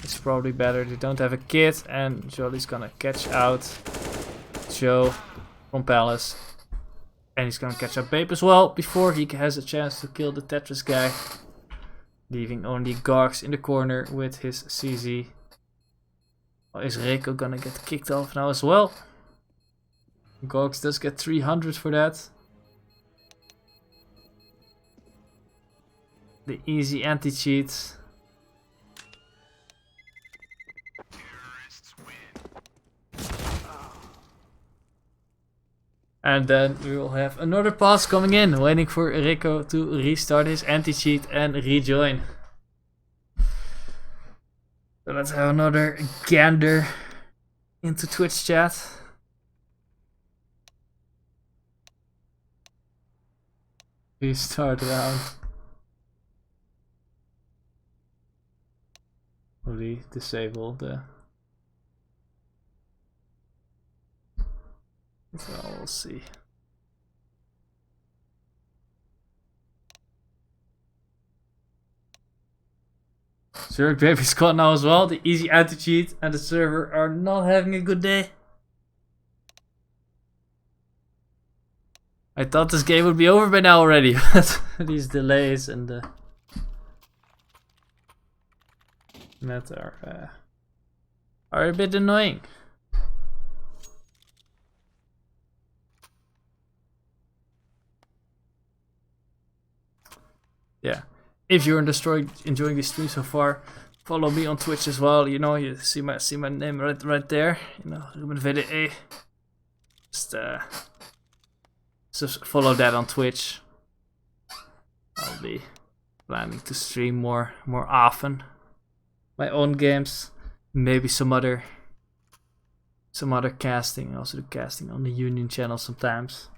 is probably better. They don't have a kit and Jolly's gonna catch out Joe from Palace. And he's gonna catch up Babe as well before he has a chance to kill the Tetris guy. Leaving only Gox in the corner with his CZ. Is Reiko gonna get kicked off now as well? Gox does get 300 for that. The easy anti-cheat. And then we will have another pass coming in, waiting for Reiko to restart his anti-cheat and rejoin. So let's have another gander into Twitch chat. Restart round. Fully disable the... So we'll see. Zurich Baby's caught now as well. The easy anti-cheat and the server are not having a good day. I thought this game would be over by now already, but these delays and the net are a bit annoying. Yeah. If you're enjoying this stream so far, follow me on Twitch as well. You know, you see my name right there. You know, Ruben VDE. Just follow that on Twitch. I'll be planning to stream more often. My own games, maybe some other casting. I also do casting on the Union channel sometimes.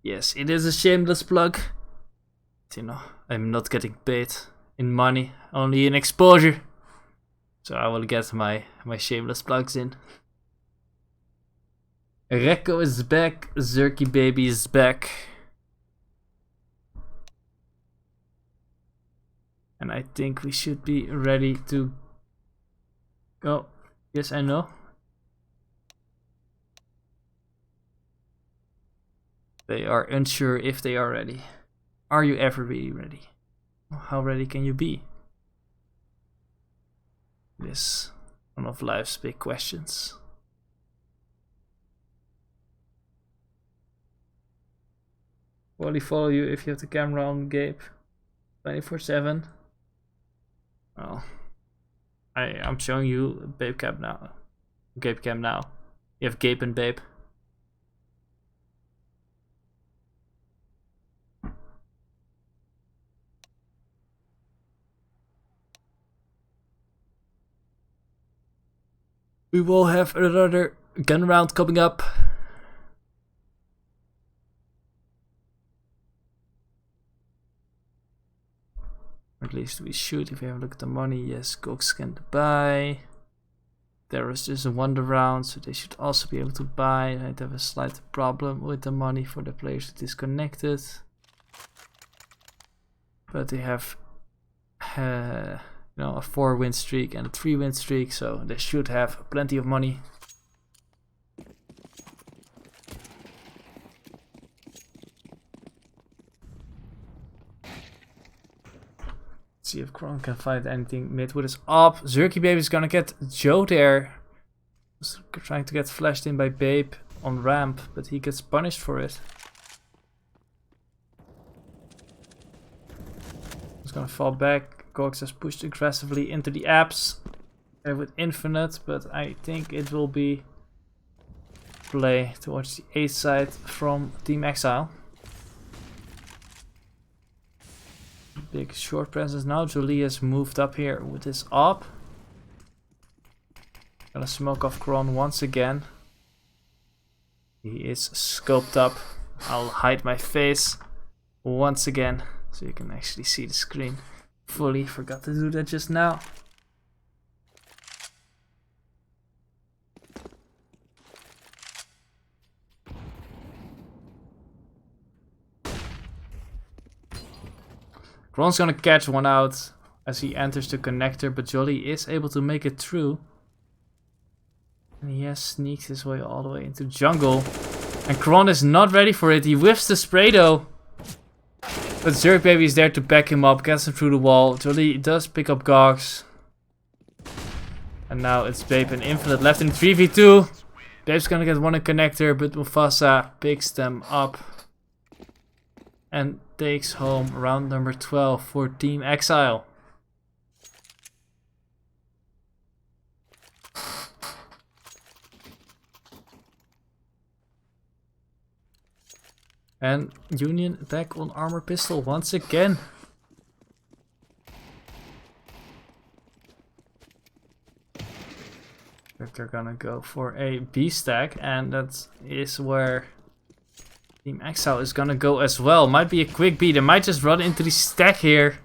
Yes, it is a shameless plug. You know, I'm not getting paid in money, only in exposure. So I will get my shameless plugs in. Rekko is back, Zerky Baby is back. And I think we should be ready to go. Yes, I know. They are unsure if they are ready. Are you ever really ready? How ready can you be? This one of life's big questions. Will he follow you if you have the camera on, Gabe? 24/7. Well, I'm showing you Babe Cam now. Gabe Cam now. You have Gabe and Babe. We will have another gun round coming up. Or at least we should, if we have a look at the money. Yes, Gox can buy. There is just a wonder round, so they should also be able to buy. I have a slight problem with the money for the players that disconnected. But they have you know, a 4-win streak and a 3-win streak, so they should have plenty of money. Let's see if Kron can find anything mid with his op. Zerky Baby is gonna get Joe there. He's trying to get flashed in by Babe on ramp, but he gets punished for it. It's gonna fall back. Gox has pushed aggressively into the apps with Infinite, but I think it will be play towards the A side from TeamExile. Big short presence now. Jolie has moved up here with his op. Gonna smoke off Kron once again. He is scoped up. I'll hide my face once again so you can actually see the screen fully. Forgot to do that just now. Kron's gonna catch one out as he enters the connector, but Jolly is able to make it through. And he has sneaked his way all the way into jungle. And Kron is not ready for it. He whiffs the spray though. But Zerk Baby is there to back him up, gets him through the wall. Jolly does pick up Gox. And now it's Babe and Infinite left in 3v2. Babe's gonna get one in connector, but Mufasa picks them up. And takes home round number 12 for TeamExile. And Union attack on armor pistol once again. They're gonna go for a B stack, and that is where TeamExile is gonna go as well. Might be a quick B. They might just run into the stack here.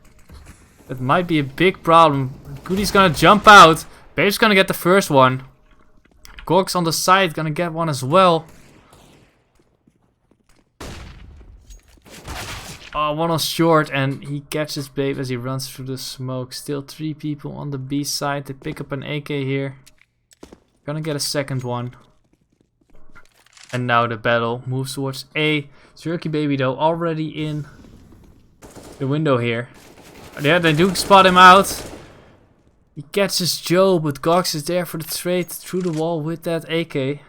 That might be a big problem. Goody's gonna jump out. Babe's gonna get the first one. Gox on the side gonna get one as well. Oh, one on short, and he catches Babe as he runs through the smoke. Still 3 people on the B side. They pick up an AK here. Gonna get a second one. And now the battle moves towards A. Zerky Baby though already in the window here. Yeah, they do spot him out. He catches Joe, but Gox is there for the trade through the wall with that AK.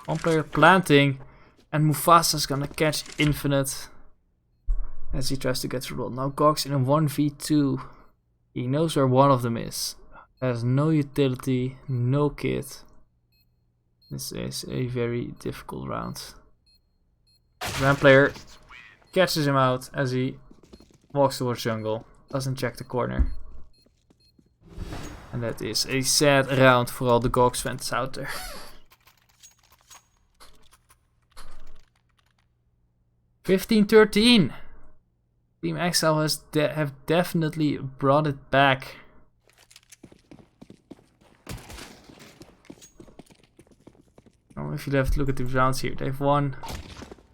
One player planting. And Mufasa's gonna catch Infinite as he tries to get through the wall. Now Gox in a 1v2. He knows where one of them is. Has no utility, no kit. This is a very difficult round. Ramp player catches him out as he walks towards jungle. Doesn't check the corner. And that is a sad round for all the Gox fans out there. (15-13). TeamExile has have definitely brought it back. Oh, if you have to look at the rounds here, they've won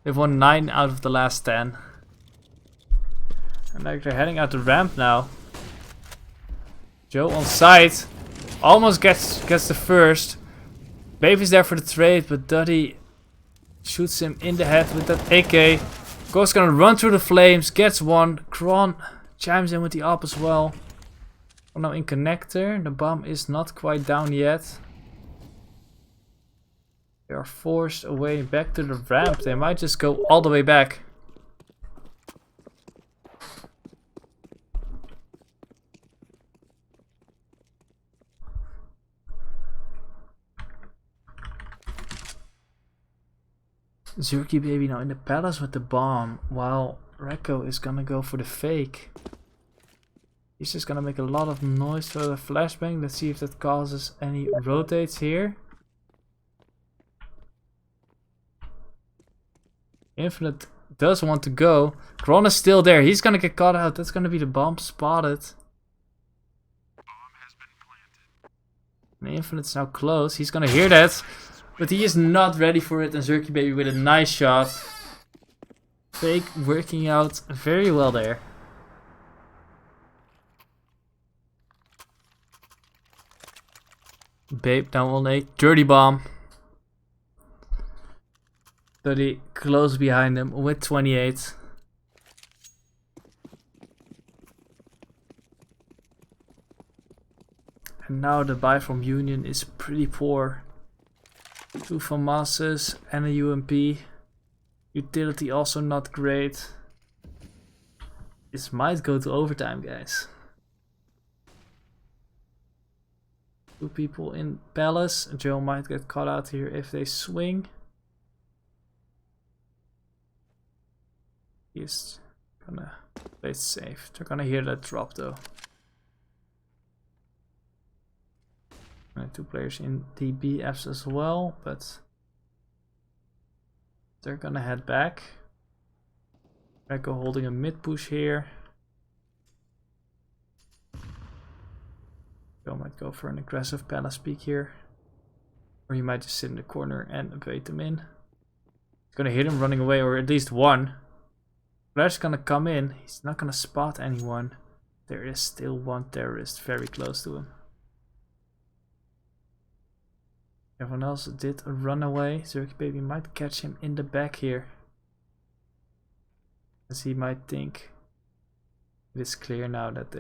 9 out of the last 10. And they're heading out the ramp now. Joe on site, almost gets the first. Babe is there for the trade, but Duddy shoots him in the head with that AK. Go's gonna run through the flames, gets one. Kron chimes in with the op as well. Oh, now in connector, the bomb is not quite down yet. They are forced away back to the ramp. They might just go all the way back. Zerky Baby now in the palace with the bomb, while Rekko is gonna go for the fake. He's just gonna make a lot of noise for the flashbang. Let's see if that causes any rotates here. Infinite does want to go. Kron is still there. He's gonna get caught out. That's gonna be the bomb spotted. And Infinite's now close. He's gonna hear that. But he is not ready for it, and Zerky Baby with a nice shot. Fake working out very well there. Babe down on a dirty bomb. 30 close behind him with 28. And now the buy from Union is pretty poor. 2 FAMASes and a UMP. Utility also not great. This might go to overtime, guys. 2 people in Palace. Joe might get caught out here if they swing. He's gonna play it safe. They're gonna hear that drop though. 2 players in DB apps as well, but they're gonna head back. Echo holding a mid push here. Joe might go for an aggressive Palace peek here. Or he might just sit in the corner and bait them in. He's gonna hit him running away, or at least one. Flash's gonna come in. He's not gonna spot anyone. There is still one terrorist very close to him. Everyone else did run away. Zerky Baby might catch him in the back here. As he might think it is clear now that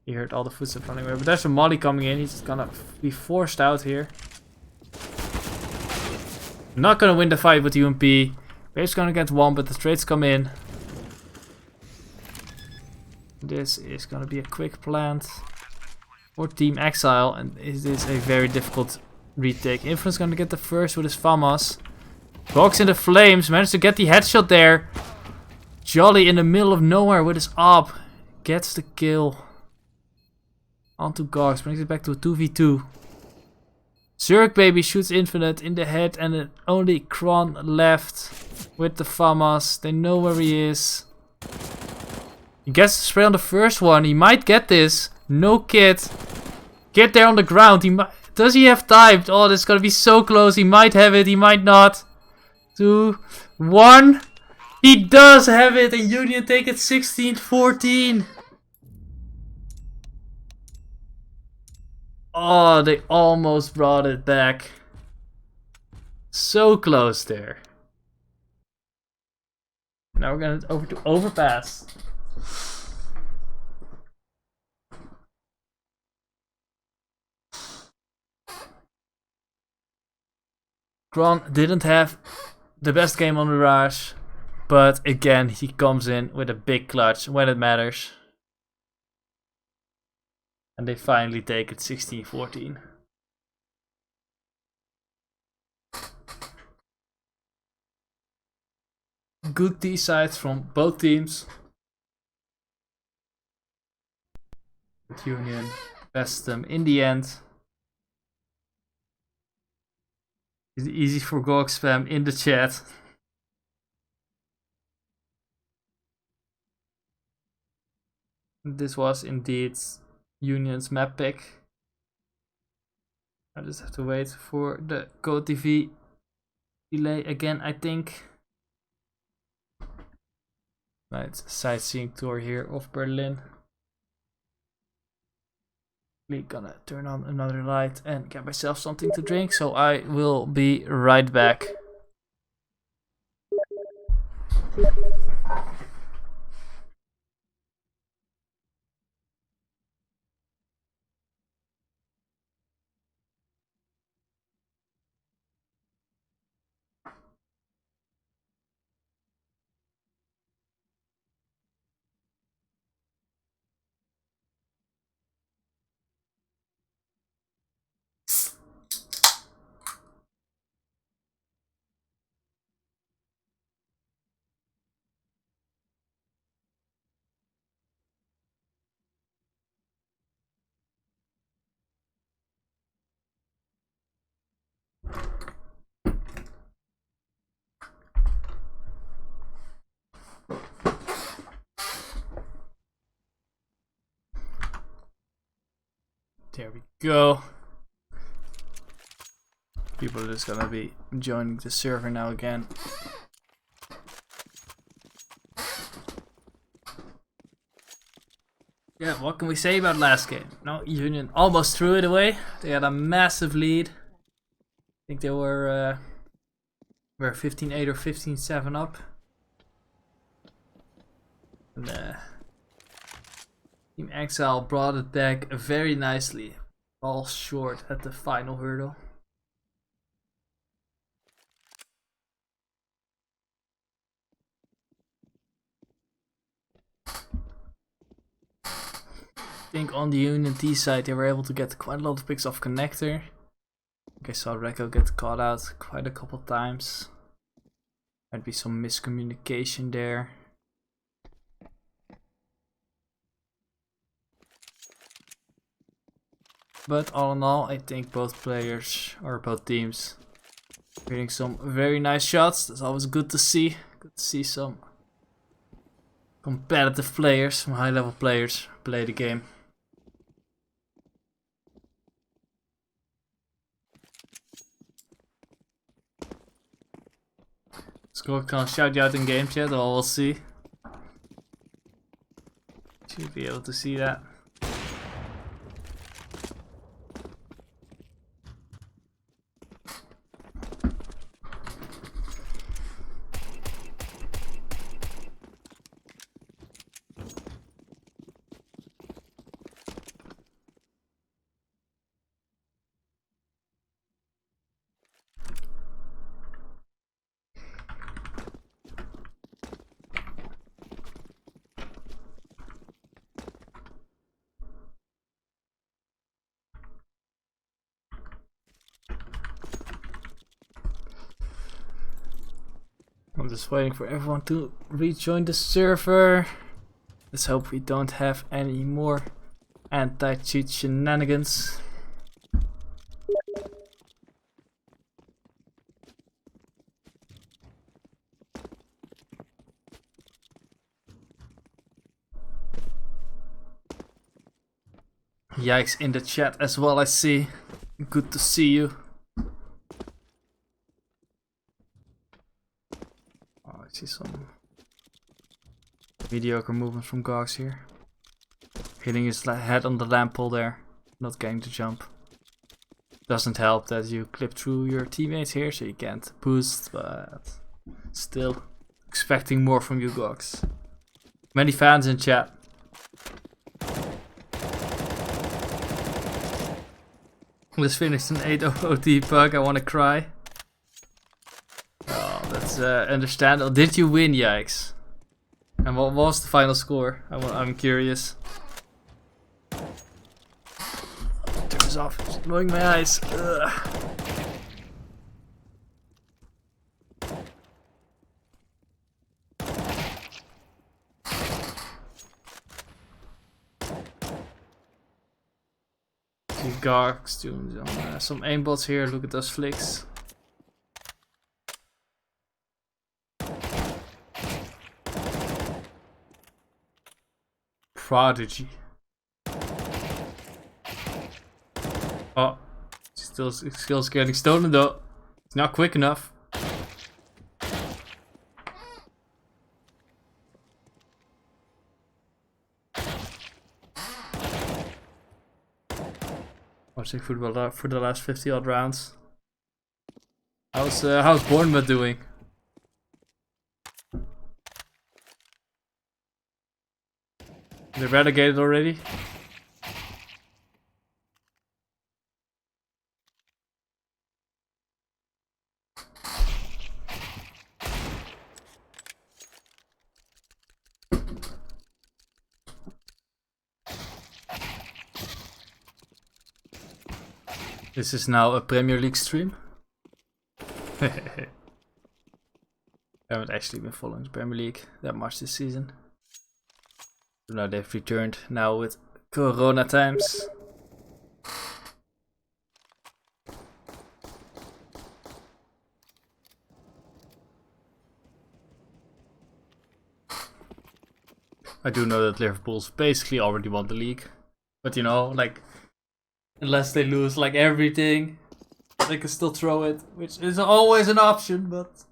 he heard all the footsteps running away. But there's a Molly coming in. He's gonna be forced out here. Not gonna win the fight with UMP. Babe's gonna get one, but the trades come in. This is gonna be a quick plant for TeamExile, and it is a very difficult retake. Influence gonna get the first with his FAMAS. Box in the flames, managed to get the headshot there. Jolly in the middle of nowhere with his AWP. Gets the kill. Onto Gox, brings it back to a 2v2. Zerk Baby shoots Infinite in the head, and then only Kron left with the FAMAS. They know where he is. He gets the spray on the first one. He might get this. No kit. Get there on the ground. Does he have time? Oh, this is gonna be so close. He might have it. He might not. 2, 1. He does have it, and Union take it 16-14. Oh, they almost brought it back. So close there. Now we're gonna over to overpass. Kron didn't have the best game on Mirage, but again he comes in with a big clutch when it matters. And they finally take it 16-14. Good T sides from both teams. But Union best them in the end. It's easy for GOG spam in the chat. This was indeed Union's map pick. I just have to wait for the Code TV delay again, I think. Right, sightseeing tour here of Berlin. Gonna turn on another light and get myself something to drink, so I will be right back. There we go. People are just gonna be joining the server now again. Yeah, what can we say about last game? No, Union almost threw it away. They had a massive lead. I think they were 15-8 or 15-7 up. And, TeamExile brought it back very nicely. All short at the final hurdle. think on the Union T side they were able to get quite a lot of picks off connector. I saw Rekko get caught out quite a couple times. Might be some miscommunication there. But all in all, I think both players, or both teams, hitting some very nice shots. That's always good to see. Good to see some competitive players, some high level players play the game. Score can't shout you out in games yet, or we'll see. Should be able to see that. I'm just waiting for everyone to rejoin the server. Let's hope we don't have any more anti-cheat shenanigans. Yikes in the chat as well, I see. Good to see you. I see some mediocre movement from Gox here. Hitting his head on the lamp pole there. Not getting to jump. Doesn't help that you clip through your teammates here, so you can't boost, but still expecting more from you, Gox. Many fans in chat. Just finished an 8-0 OT pug, I wanna cry. Oh, that's understandable. Did you win, yikes? And what was the final score? I'm curious. Turn this off, it's annoying my eyes. Ugh. Garks doing some aimbots here. Look at those flicks. Prodigy. Oh, still getting stolen though. It's not quick enough. Watching football for the last 50 odd rounds. How's Bournemouth doing? They're relegated already? This is now a Premier League stream. I haven't actually been following the Premier League that much this season. So now they've returned now with Corona times. I do know that Liverpool's basically already won the league. But you know, like, unless they lose like everything, they can still throw it, which is always an option, but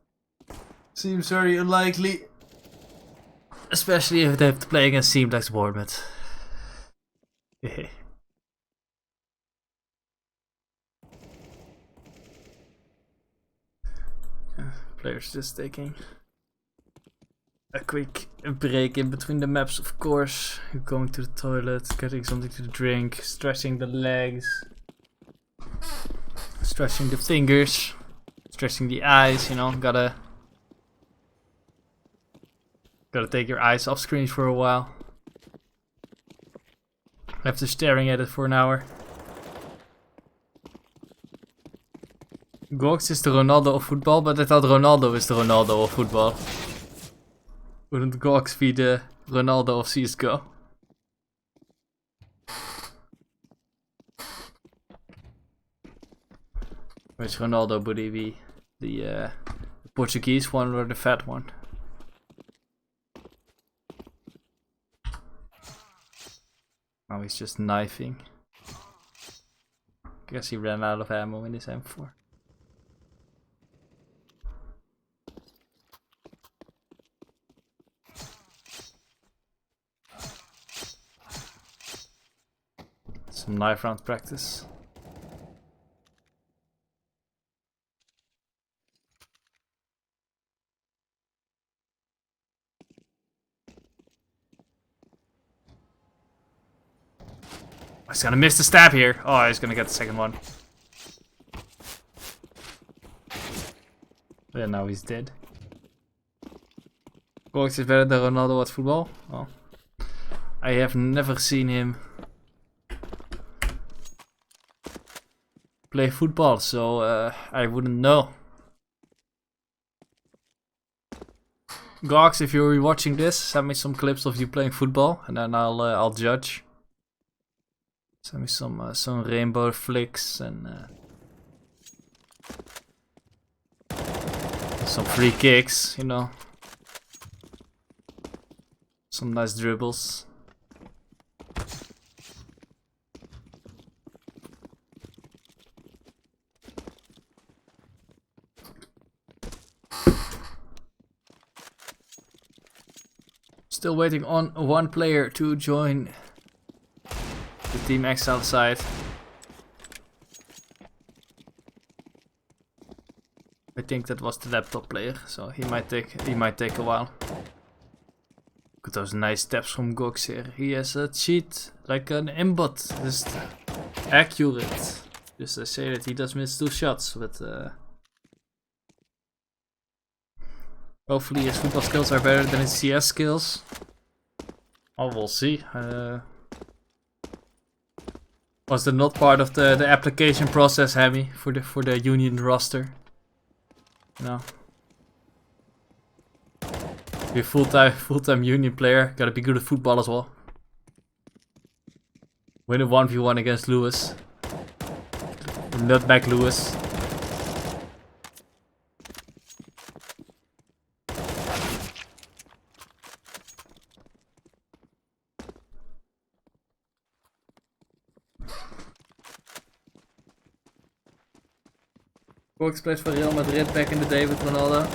seems very unlikely. Especially if they have to play against teams like Bournemouth. Players just taking a quick break in between the maps, of course. Going to the toilet, getting something to drink, stretching the legs, stretching the fingers, stretching the eyes, you know, gotta take your eyes off screens for a while. After staring at it for an hour. Gox is the Ronaldo of football, but I thought Ronaldo is the Ronaldo of football. Wouldn't Gox be the Ronaldo of CSGO? Which Ronaldo would he be? The Portuguese one or the fat one? Oh, he's just knifing. Guess he ran out of ammo in his M4. Some knife round practice. He's gonna miss the stab here. Oh, he's gonna get the second one. Yeah, now he's dead. Gox is better than Ronaldo at football? Oh. I have never seen him play football, so I wouldn't know. Gox, if you're watching this, send me some clips of you playing football, and then I'll judge. Send me some rainbow flicks and some free kicks, you know. Some nice dribbles. Still waiting on one player to join the TeamExile side. I think that was the laptop player, so he might take a while. Look at those nice steps from Gox here. He has a cheat, like an aimbot, just accurate. Just I say that he does miss 2 shots, but hopefully his football skills are better than his CS skills. Oh, we'll see. Was that not part of the application process, Hammy, for the Union roster? No. Be a full-time Union player, gotta be good at football as well. Win a 1v1 against Lewis. Nutback Lewis. Gox plays for Real Madrid back in the day with Ronaldo.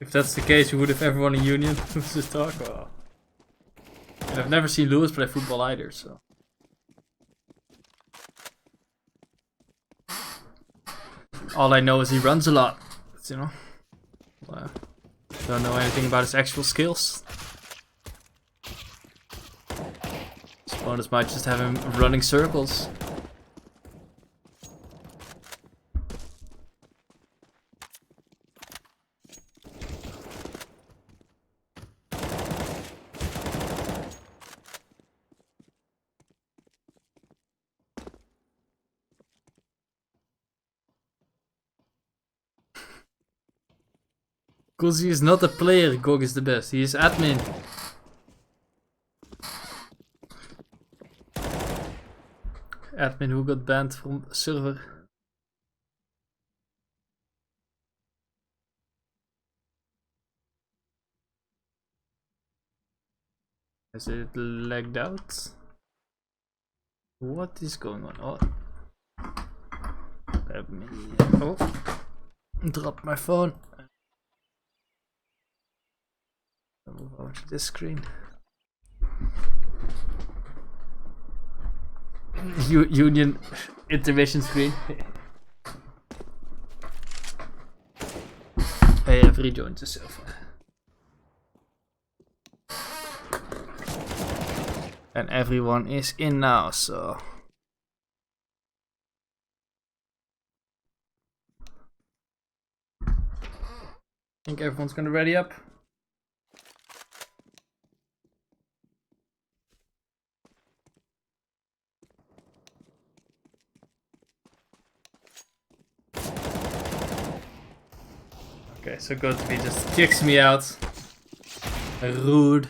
If that's the case, you would have everyone in Union who's just talk. Oh. And I've never seen Lewis play football either, so. All I know is he runs a lot. You know, don't know anything about his actual skills. His opponents might just have him running circles. Because he is not a player, Gog is the best. He is admin. Admin who got banned from server. Is it lagged out? What is going on? Oh. Let me... Oh. Drop my phone. I'll move over to this screen. Union intermission screen. I have rejoined the server. And everyone is in now, so think everyone's gonna ready up. Okay, so good. He just kicks me out. Rude.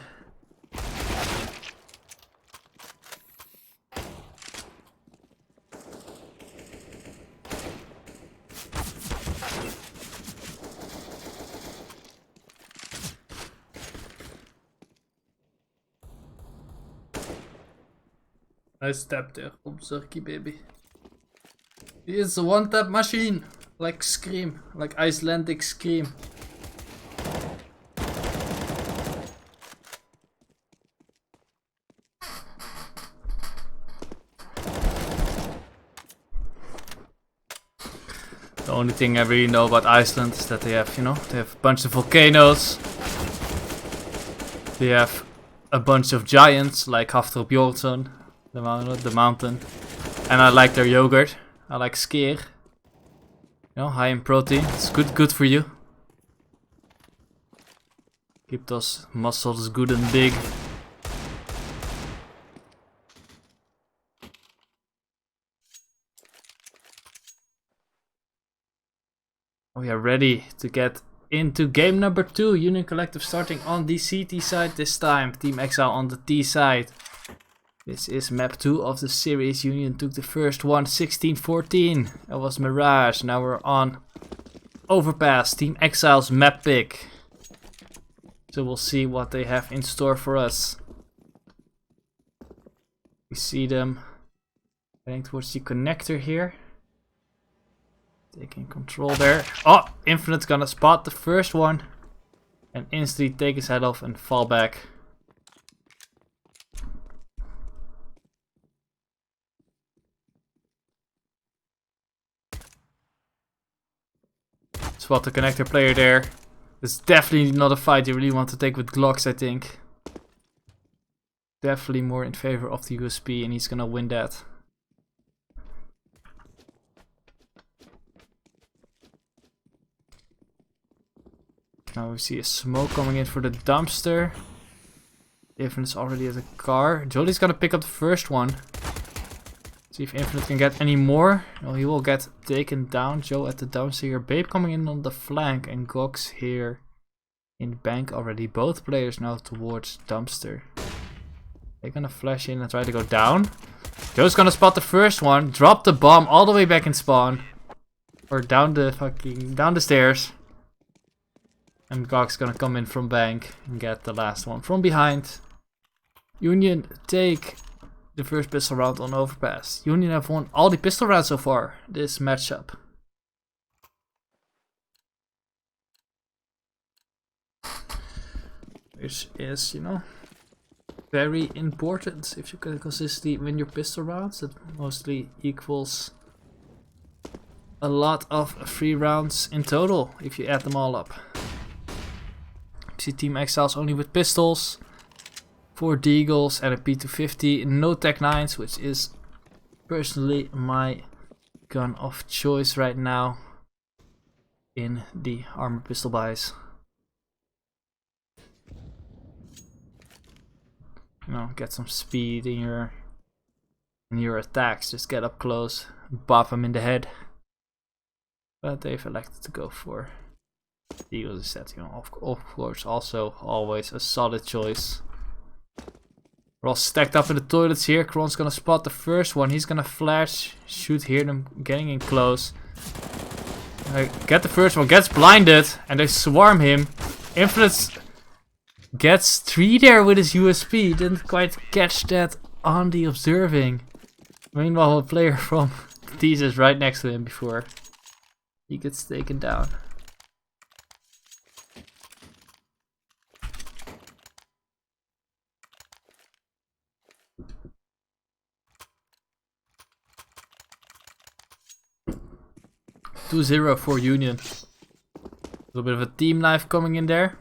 Nice tap there from Zerky, baby. He is a one-tap machine. Like Scream. Like Icelandic Scream. The only thing I really know about Iceland is that they have, you know, they have a bunch of volcanoes. They have a bunch of giants like Hafthor Bjornsson, the mountain. And I like their yogurt. I like skyr. You know, high in protein. It's good for you. Keep those muscles good and big. We are ready to get into game number 2. Union Collective starting on the CT side this time. TeamExile on the T side. This is map 2 of the series. Union took the first one, 16-14. That was Mirage. Now we're on Overpass. TeamExile's map pick. So we'll see what they have in store for us. We see them heading towards the connector here. Taking control there. Oh, Infinite's gonna spot the first one. And instantly take his head off and fall back. Spot the connector player there. It's definitely not a fight you really want to take with Glocks, I think. Definitely more in favor of the USP, and he's gonna win that. Now we see a smoke coming in for the dumpster. Infinite is already at the car. Jolie's gonna pick up the first one. See if Infinite can get any more. No, he will get taken down. Joe at the dumpster here. Babe coming in on the flank. And Gox here in bank already. Both players now towards dumpster. They're gonna flash in and try to go down. Joe's gonna spot the first one. Drop the bomb all the way back in spawn. Or down the stairs. And Gox gonna come in from bank and get the last one from behind. Union take the first pistol round on Overpass. Union have won all the pistol rounds so far this matchup. Which is, you know, very important. If you can consistently win your pistol rounds, it mostly equals a lot of free rounds in total if you add them all up. See TeamExile's only with pistols. 4 Deagles and a P250, no Tech 9s, which is personally my gun of choice right now in the armor pistol buys. You know, get some speed in your attacks, just get up close, bop them in the head. But they've elected to go for Deagles instead, you know, of course also always a solid choice. We're all stacked up in the toilets here. Kron's gonna spot the first one. He's gonna flash, shoot, hear them getting in close. Get the first one, gets blinded, and they swarm him. Infinite gets 3 there with his USP. Didn't quite catch that on the observing. Meanwhile, a player from Thesis right next to him before he gets taken down. (2-0) for Union. A little bit of a team knife coming in there.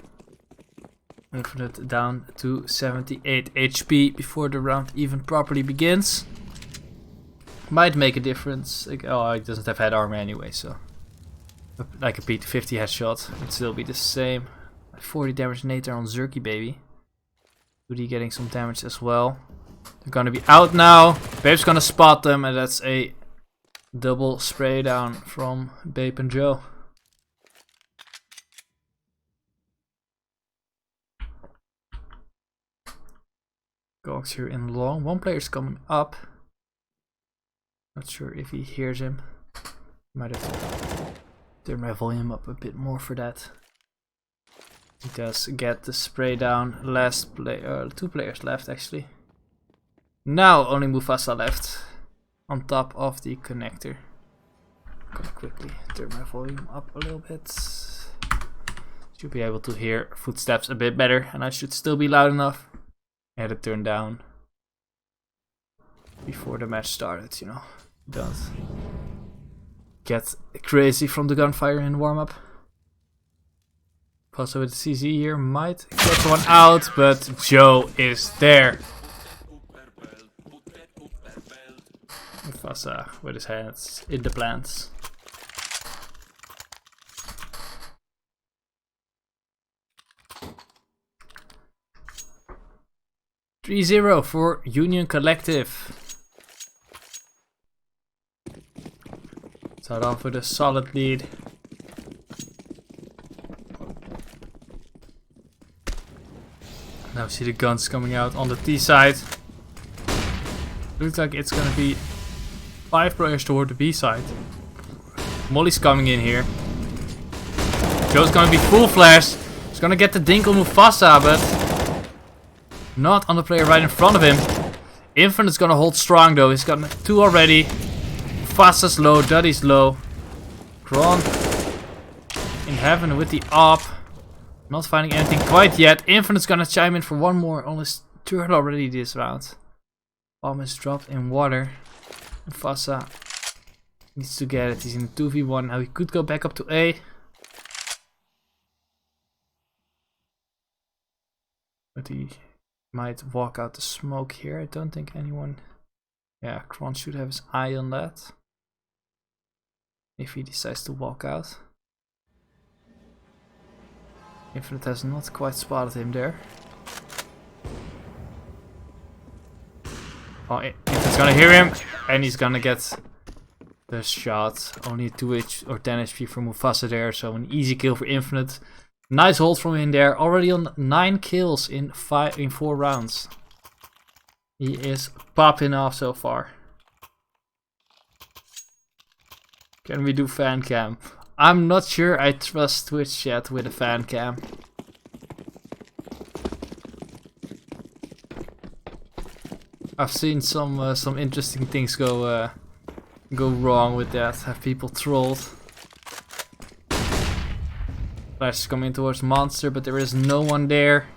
Infinite down to 78 HP before the round even properly begins. Might make a difference. Like, oh, he doesn't have head armor anyway, so like a P50 headshot. It'd still be the same. 40 damage Nater on Zerky, baby. 2D getting some damage as well. They're gonna be out now. Babe's gonna spot them, and that's a double spray down from Babe and Joe. Gogs here in long. One player's coming up. Not sure if he hears him. Might have to turn my volume up a bit more for that. He does get the spray down. Last player, 2 players left actually. Now only Mufasa left on top of the connector. Gonna quickly turn my volume up a little bit. Should be able to hear footsteps a bit better, and I should still be loud enough. I had it turned down before the match started, you know. Don't get crazy from the gunfire in warm-up. Also with the CZ here, might get one out, but Joe is there. Mufasa with his hands in the plants. (3-0) for Union Collective. Start off with a solid lead. Now see the guns coming out on the T side. Looks like it's gonna be 5 players toward the B side. Molly's coming in here. Joe's gonna be full flash. He's gonna get the dink on Mufasa, but not on the player right in front of him. Infinite's gonna hold strong though. He's got 2 already. Mufasa's low, Duddy's low. Kron in heaven with the op. Not finding anything quite yet. Infinite's gonna chime in for one more on his turret already this round. Bomb is dropped in water. Mufasa needs to get it. He's in 2v1. Now he could go back up to A. But he might walk out the smoke here. I don't think anyone... Yeah, Kron should have his eye on that. If he decides to walk out. Infinite has not quite spotted him there. Oh, Infinite's gonna hear him, and he's gonna get the shot. Only 2 or 10 HP from Mufasa there, so an easy kill for Infinite. Nice hold from him there. Already on 9 kills in 4 rounds. He is popping off so far. Can we do fan cam? I'm not sure I trust Twitch chat with a fan cam. I've seen some interesting things go wrong with that. Have people trolled. Flash is coming towards Monster, but there is no one there.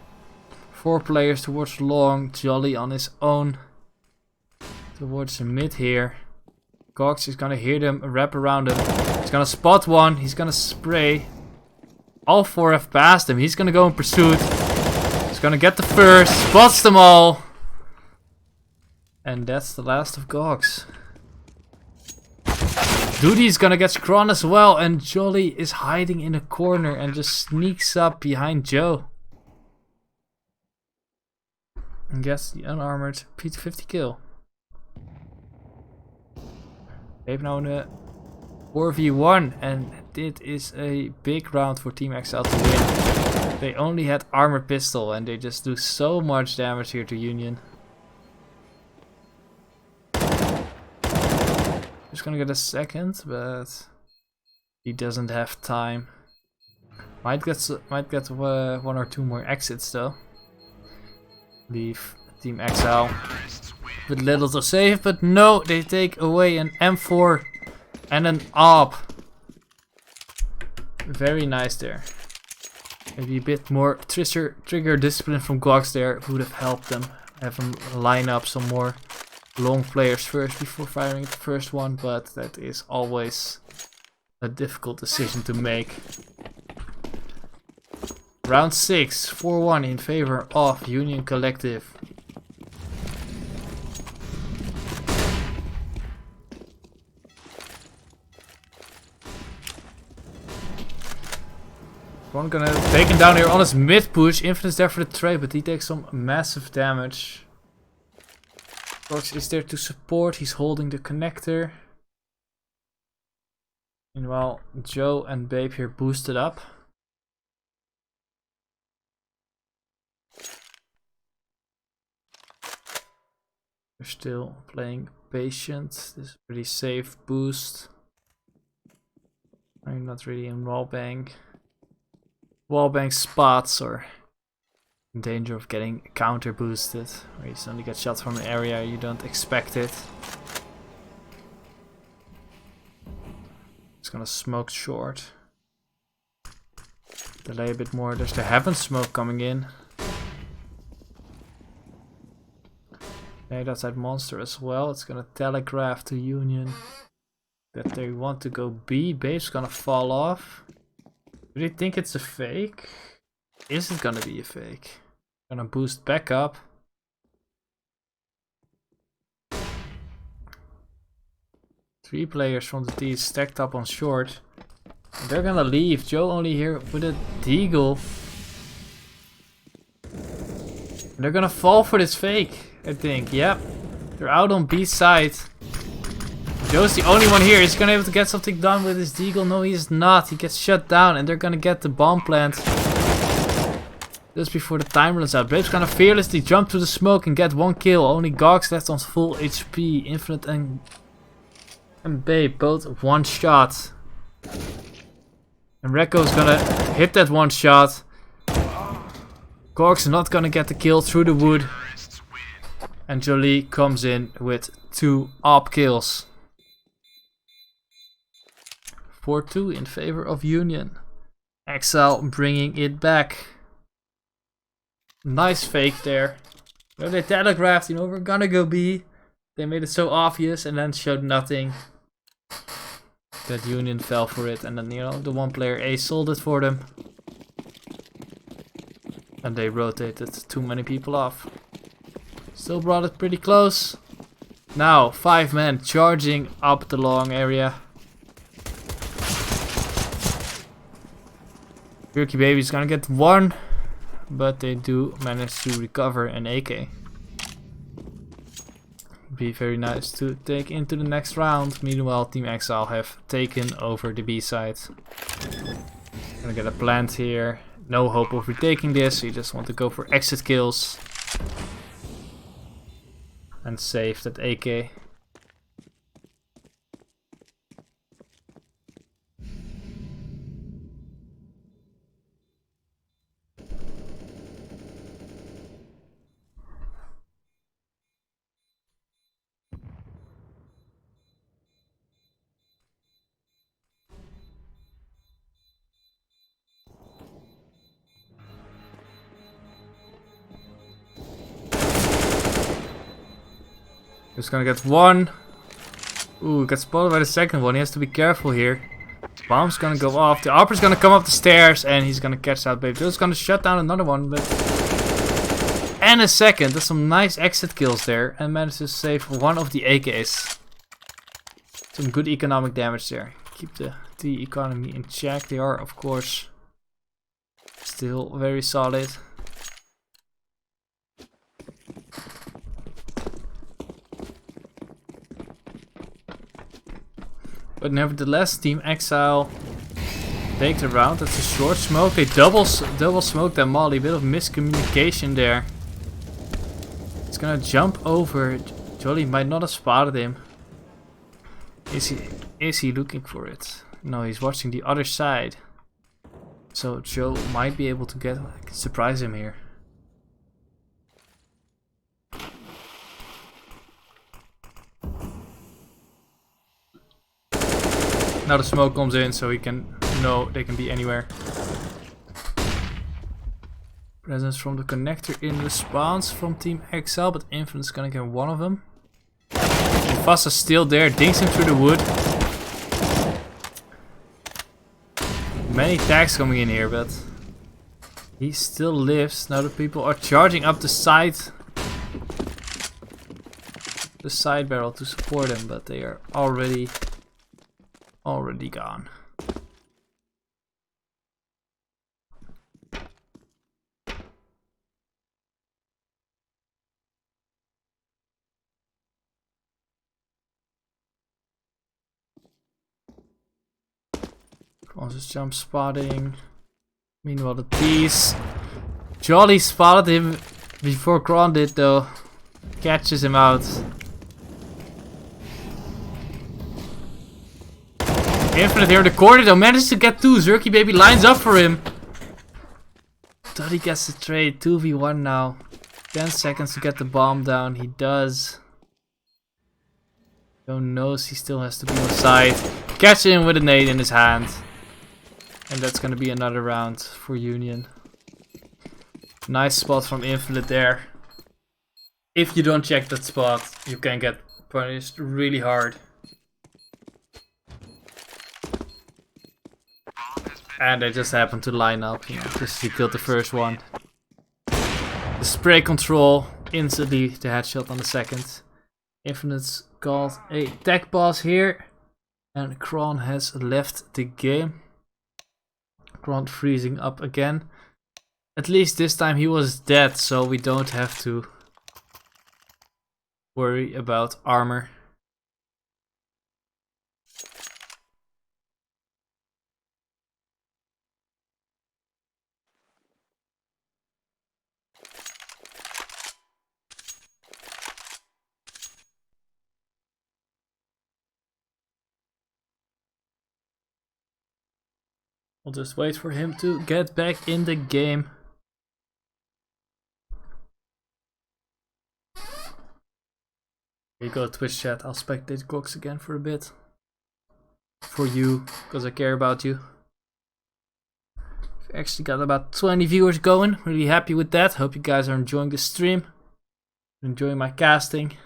4 players towards long. Jolly on his own. Towards the mid here. Cox is gonna hear them wrap around him. He's gonna spot one. He's gonna spray. All 4 have passed him. He's gonna go in pursuit. He's gonna get the first. Spots them all. And that's the last of Gogs. Duty's gonna get Kron as well. And Jolly is hiding in a corner and just sneaks up behind Joe. And gets the unarmored P50 kill. They've now in a 4v1, and it is a big round for TeamExile to win. They only had armored pistol and they just do so much damage here to Union. Just gonna get a second, but he doesn't have time. Might get 1 or 2 more exits though. Leave TeamExile with little to save, but no, they take away an M4 and an AWP. Very nice there. Maybe a bit more trigger discipline from Gogs there would have helped them. Have them line up some more long players first before firing the first one, but that is always a difficult decision to make. Round 6, 4-1 in favor of Union Collective. One gonna take him down here on his mid push. Infinite's there for the trade, but he takes some massive damage. Rox is there to support. He's holding the connector. Meanwhile, Joe and Babe here boosted up. They're still playing patient. This is a pretty safe boost. I'm not really in wallbang. Wallbang spots or in danger of getting counter boosted, where you suddenly get shot from an area you don't expect it. It's gonna smoke short. Delay a bit more. There's the heaven smoke coming in. Okay, that's that monster as well. It's gonna telegraph to Union that they want to go B. Babe's gonna fall off. Do you think it's a fake? Is it gonna be a fake? Gonna boost back up. Three players from the T stacked up on short. They're gonna leave. Joe only here with a deagle. They're gonna fall for this fake, I think. Yep. They're out on B side. Joe's the only one here. He's gonna be able to get something done with his deagle. No, he is not. He gets shut down and they're gonna get the bomb plant just before the time runs out. Babe's gonna fearlessly jump to the smoke and get one kill. Only Gogs left on full HP. Infinite and Babe both one shot. And Rekko's gonna hit that one shot. Gorg's not gonna get the kill through the wood. And Jolie comes in with 2 op kills. 4-2 in favor of Union. Exile bringing it back. Nice fake there. You know, they telegraphed, you know, we're gonna go B. They made it so obvious and then showed nothing. That Union fell for it, and then, you know, the one player A sold it for them. And they rotated too many people off. Still brought it pretty close. Now, 5 men charging up the long area. Turkey Baby's gonna get 1, but they do manage to recover an AK. Be very nice to take into the next round. Meanwhile, TeamExile have taken over the B side. Gonna get a plant here. No hope of retaking this. You just want to go for exit kills and save that AK. He's gonna get 1. Ooh, got spotted by the second one. He has to be careful here. Bomb's gonna go off. The Opera's gonna come up the stairs and he's gonna catch out Babe. Joe's gonna shut down another one, but... And a second. There's some nice exit kills there. And manages to save one of the AKs. Some good economic damage there. Keep the economy in check. They are, of course, still very solid. But nevertheless, TeamExile take the round. That's a short smoke. They double smoke that molly. Bit of miscommunication there. It's gonna jump over. Jolly might not have spotted him. Is he looking for it? No, he's watching the other side. So Joe might be able to surprise him here. Now the smoke comes in, so he can know they can be anywhere. Presence from the connector in response from TeamExile, but Infinite's gonna get one of them. Fasa's still there, dinks him through the wood. Many tags coming in here, but he still lives. Now the people are charging up the side barrel to support him, but they are already gone. On just jump spotting. Meanwhile the T's. Jolly spotted him before Kron did though. Catches him out. Infinite here in the corner though. Manages to get 2. Zerky Baby lines up for him. Thought he gets the trade. 2v1 now. 10 seconds to get the bomb down. He does. Joe knows he still has to be on side. Catch him with a nade in his hand. And that's gonna be another round for Union. Nice spot from Infinite there. If you don't check that spot, you can get punished really hard. And they just happen to line up, you know, just as he killed the first one. The spray control, instantly the headshot on the second. Infinite's called a tech boss here. And Kron has left the game. Kron freezing up again. At least this time he was dead, so we don't have to worry about armor. We'll just wait for him to get back in the game. Here you go, Twitch chat. I'll spectate Cox again for a bit. For you, because I care about you. Actually got about 20 viewers going. Really happy with that. Hope you guys are enjoying the stream. Enjoying my casting.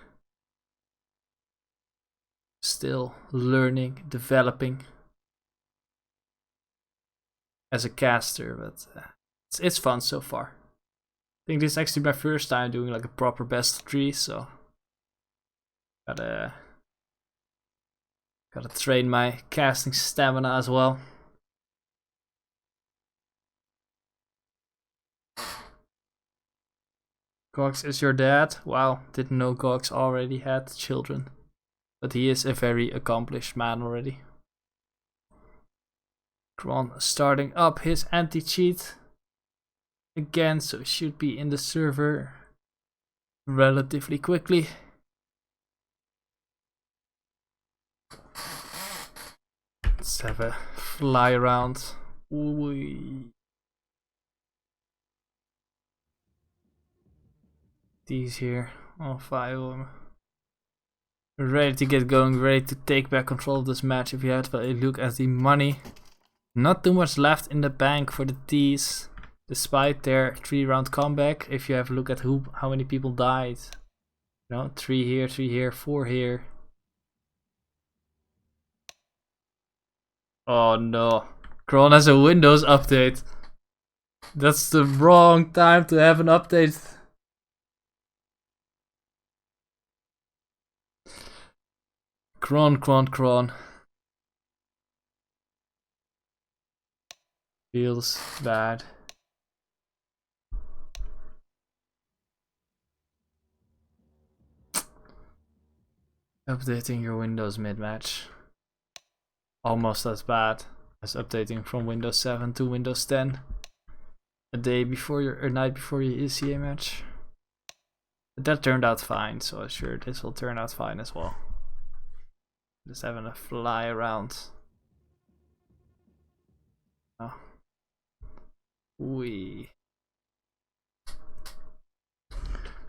Still learning, developing as a caster, but it's fun so far. I think this is actually my first time doing like a proper best of 3, so gotta train my casting stamina as well. Gox is your dad? Wow, didn't know Gox already had children, but he is a very accomplished man already. Kron starting up his anti-cheat again, so he should be in the server relatively quickly. Let's have a fly around. Ooh. These here, all 5 of them. Ready to get going, ready to take back control of this match. If you had a look at the money. Not too much left in the bank for the T's, despite their 3-round comeback. If you have a look at how many people died. You know, 3 here, 4 here. Oh no, Kron has a Windows update. That's the wrong time to have an update. Kron. Feels bad. Updating your Windows mid-match. Almost as bad as updating from Windows 7 to Windows 10 a day before your night before your ECA match. But that turned out fine, so I'm sure this will turn out fine as well. Just having a fly around. Oh. Wee.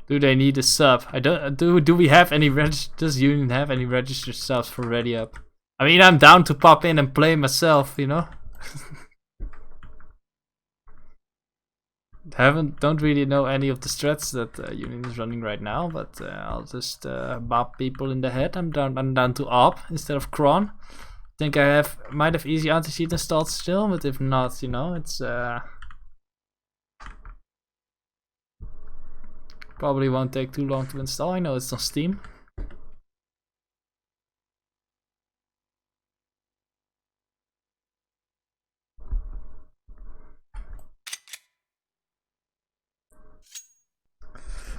Do they need a sub? I don't. Do we have any does Union have any registered subs for RDYUP? I mean, I'm down to pop in and play myself, you know. Don't really know any of the strats that Union is running right now, but I'll just bop people in the head. I'm down to op instead of Kron. I think I might have easy anti-cheat installed still, but if not, you know, it's probably won't take too long to install. I know it's on Steam.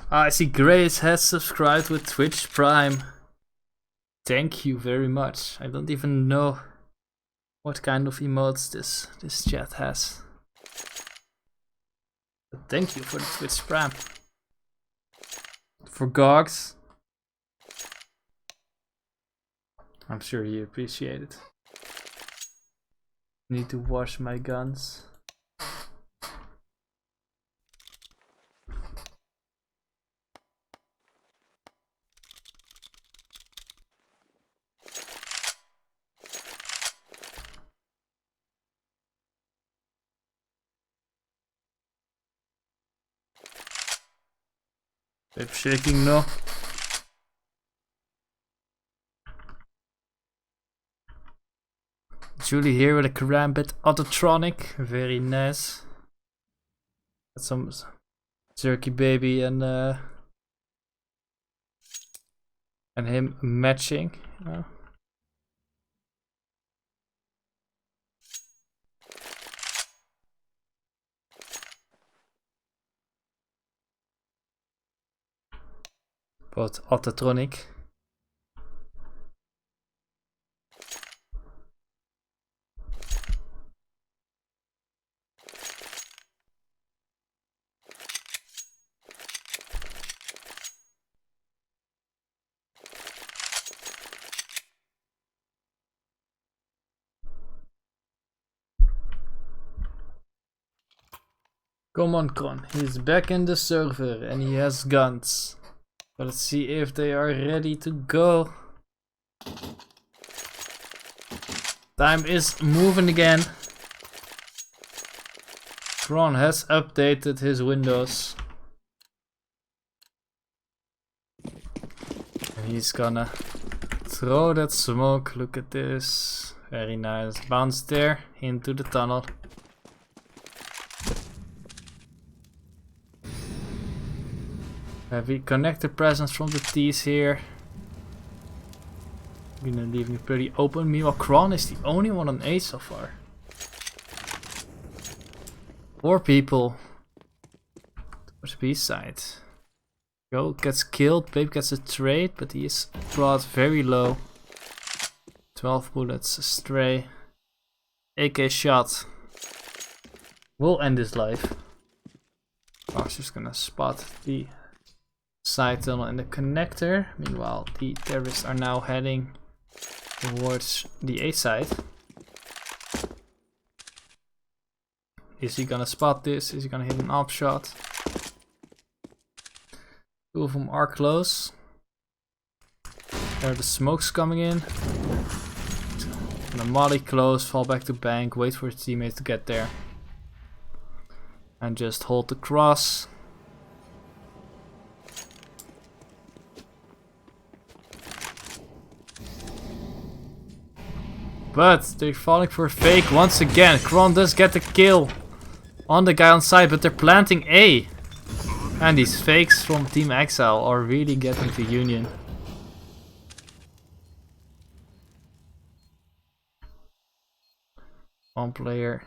I see Grace has subscribed with Twitch Prime. Thank you very much. I don't even know what kind of emotes this chat has. But thank you for the Twitch Prime. For Gogs. I'm sure you appreciate it. Need to wash my guns. Bit shaking no. Julie here with a Karambit Autotronic, very nice. Got some Jerky Baby and him matching. You know. Both Autotronic. Come on, Kron. He's back in the server and he has guns. But let's see if they are ready to go. Time is moving again. Kron has updated his Windows. And he's gonna throw that smoke. Look at this. Very nice. Bounce there into the tunnel. Heavy connector presence from the T's here. Gonna leave me pretty open. Meanwhile, Kron is the only one on A so far. 4 people. Towards B side. Go gets killed. Babe gets a trade, but he is brought very low. 12 bullets, a stray. AK shot. Will end his life. I was just gonna spot the side tunnel and the connector. Meanwhile, the terrorists are now heading towards the A side. Is he gonna spot this? Is he gonna hit an op shot? 2 of them are close. There are the smokes coming in. Gonna molly close, fall back to bank, wait for his teammates to get there. And just hold the cross. But they're falling for a fake once again. Kron does get the kill on the guy on side, but they're planting A. And these fakes from TeamExile are really getting to Union. One player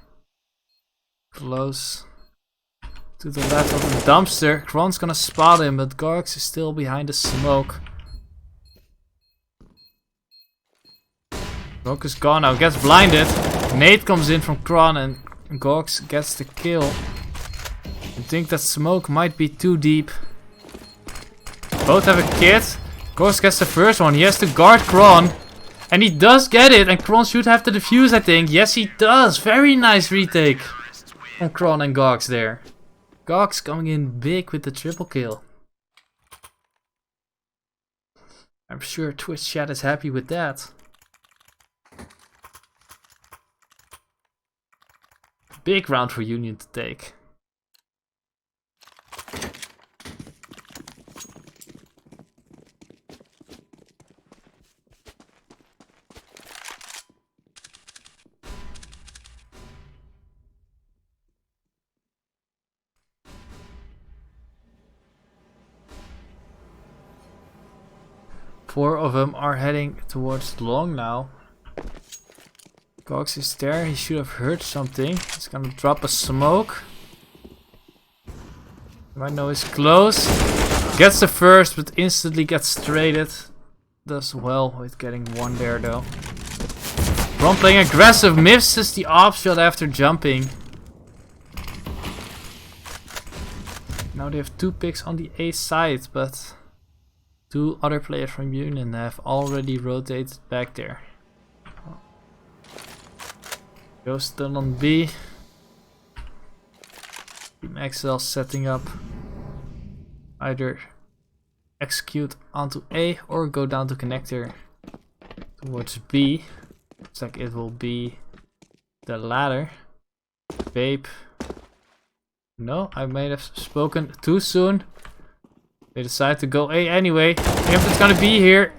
close to the left of the dumpster. Kron's gonna spot him, but Gorks is still behind the smoke. Gorks is gone now, gets blinded. Nade comes in from Kron and Gorks gets the kill. I think that smoke might be too deep. Both have a kit. Gorks gets the first one. He has to guard Kron. And he does get it. And Kron should have the defuse, I think. Yes, he does. Very nice retake on Kron and Gorks there. Gorks coming in big with the triple kill. I'm sure Twitch chat is happy with that. Big round for Union to take. Four of them are heading towards long now. Cox is there, he should have heard something. He's gonna drop a smoke. Right now he's close. Gets the first, but instantly gets traded. Does well with getting one there though. Kron playing aggressive, misses the op shot after jumping. Now they have 2 picks on the A side, but 2 other players from Union have already rotated back there. Joe's still on B. TeamExile setting up. Either execute onto A or go down to connector towards B. Looks like it will be the latter. Babe. No, I may have spoken too soon. They decide to go A anyway. If it's gonna be here.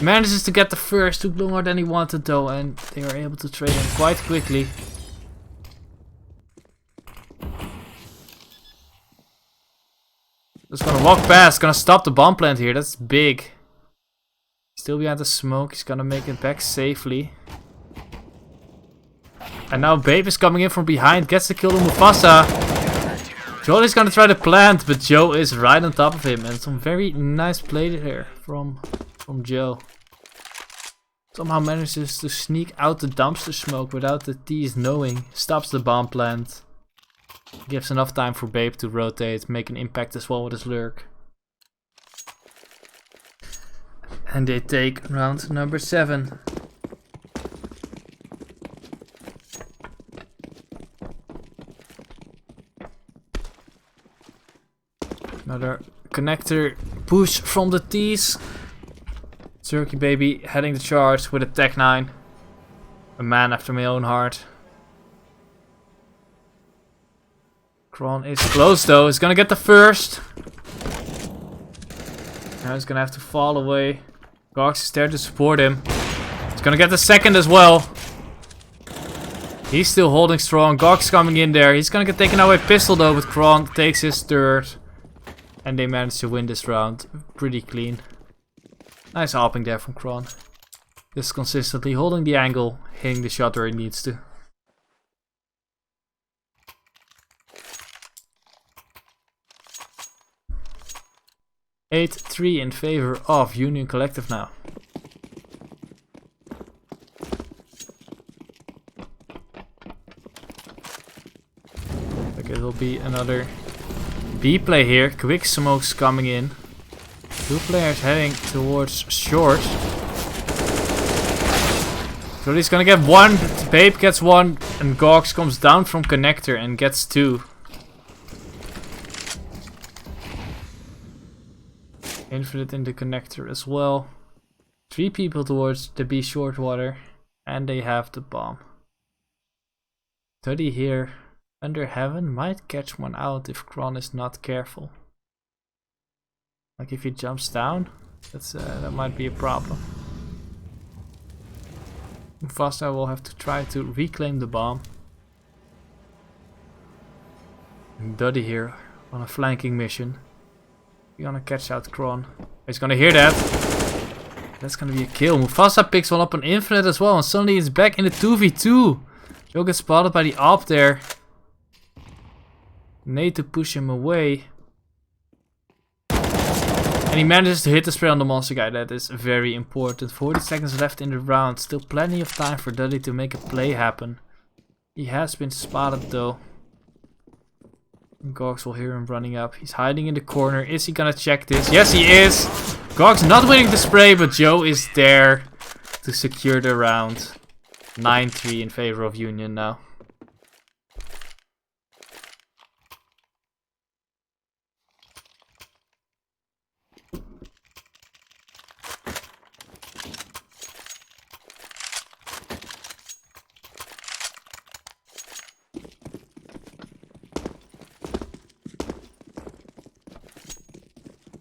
Manages to get the first, took longer than he wanted though, and they are able to trade him quite quickly. Just gonna walk past, gonna stop the bomb plant here, that's big. Still behind the smoke, he's gonna make it back safely. And now Babe is coming in from behind, gets the kill to Mufasa. Jolly's gonna try to plant, but Joe is right on top of him. And some very nice play there from Joe. Somehow manages to sneak out the dumpster smoke without the T's knowing. Stops the bomb plant. Gives enough time for Babe to rotate, make an impact as well with his lurk. And they take round number 7. Another connector push from the T's. Turkey Baby heading the charge with a Tech 9. A man after my own heart. Kron is close though, he's gonna get the first. Now he's gonna have to fall away. Gox is there to support him. He's gonna get the second as well. He's still holding strong. Gox coming in there. He's gonna get taken out by pistol though, but Kron takes his third. And they manage to win this round pretty clean. Nice hopping there from Kron. Just consistently holding the angle, hitting the shot where he needs to. Eight 3 in favor of Union Collective now. Like it will be another B play here. Quick smokes coming in. 2 players heading towards short. So he's gonna get 1. Babe gets 1, and Gox comes down from connector and gets 2. Infinite in the connector as well. 3 people towards the B short water, and they have the bomb. 30 here under heaven might catch one out if Kron is not careful. Like if he jumps down, that might be a problem. Mufasa will have to try to reclaim the bomb. And Duddy here on a flanking mission. He's gonna catch out Kron. He's gonna hear that. That's gonna be a kill. Mufasa picks one up on Infinite as well, and suddenly he's back in the 2v2. Joe gets spotted by the op there. Need to push him away. And he manages to hit the spray on the monster guy. That is very important. 40 seconds left in the round. Still plenty of time for Dudley to make a play happen. He has been spotted though. Gox will hear him running up. He's hiding in the corner. Is he gonna check this? Yes, he is! Gox not winning the spray, but Joe is there to secure the round. 9-3 in favor of Union now.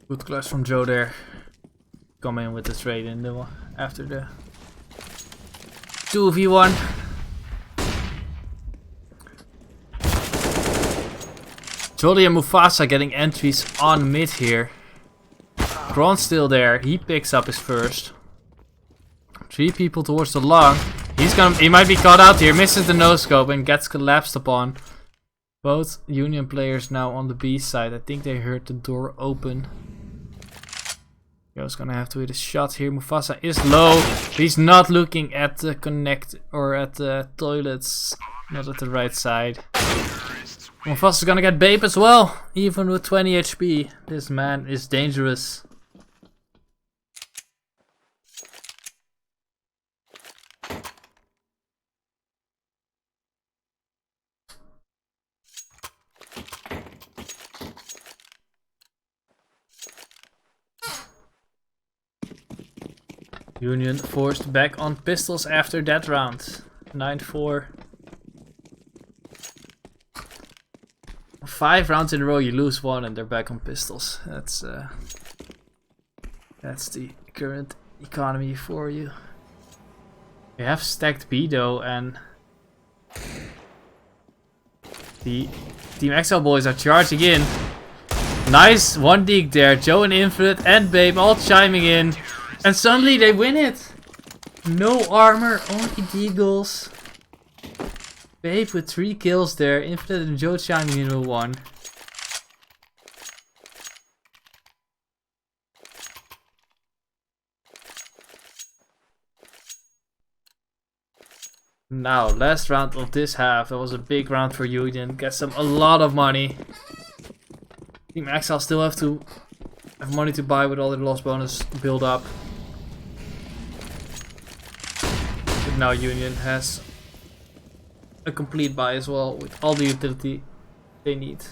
Good clutch from Joe there. Come in with the trade in the after the 2v1. Jolly and Mufasa getting entries on mid here. Kron's still there. He picks up his first. 3 people towards the long. He might be caught out here. Misses the no scope and gets collapsed upon. Both Union players now on the B side. I think they heard the door open. Joe's gonna have to hit a shot here. Mufasa is low. He's not looking at the connect or at the toilets. Not at the right side. Mufasa's gonna get Babe as well. Even with 20 HP. This man is dangerous. Union forced back on pistols after that round. 9-4. 5 rounds in a row you lose one and they're back on pistols. That's the current economy for you. We have stacked B though, and the TeamExile boys are charging in. Nice one deke there. Joe and Infinite and Babe all chiming in. And suddenly they win it! No armor, only deagles. Babe with 3 kills there. Infinite and Joe chiming in with 1. Now, last round of this half. That was a big round for Union. Gets them a lot of money. TeamExile still have money to buy with all the loss bonus build up. But now Union has a complete buy as well with all the utility they need.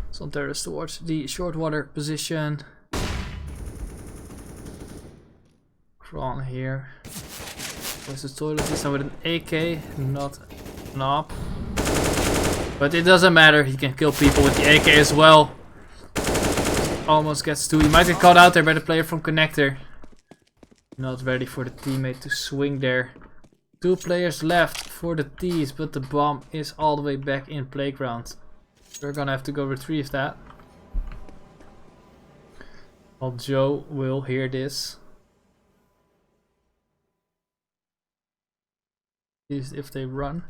Some terrorists towards the short water position. Crawl here. Where's the toilet? This time with an AK, not an op. But it doesn't matter, he can kill people with the AK as well. Almost gets 2. He might get caught out there by the player from Connector. Not ready for the teammate to swing there. 2 players left for the T's, but the bomb is all the way back in playground. We're gonna have to go retrieve that. Well, Joe will hear this. If they run.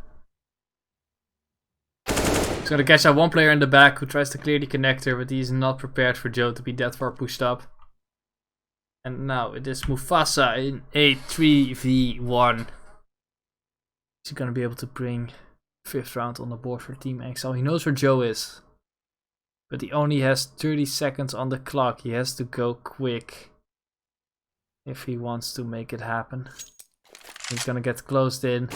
He's gonna catch out one player in the back who tries to clear the connector, but he's not prepared for Joe to be that far pushed up. And now it is Mufasa in a 3v1. Is he gonna be able to bring 5th round on the board for TeamExile? He knows where Joe is, but he only has 30 seconds on the clock. He has to go quick if he wants to make it happen. He's gonna get closed in.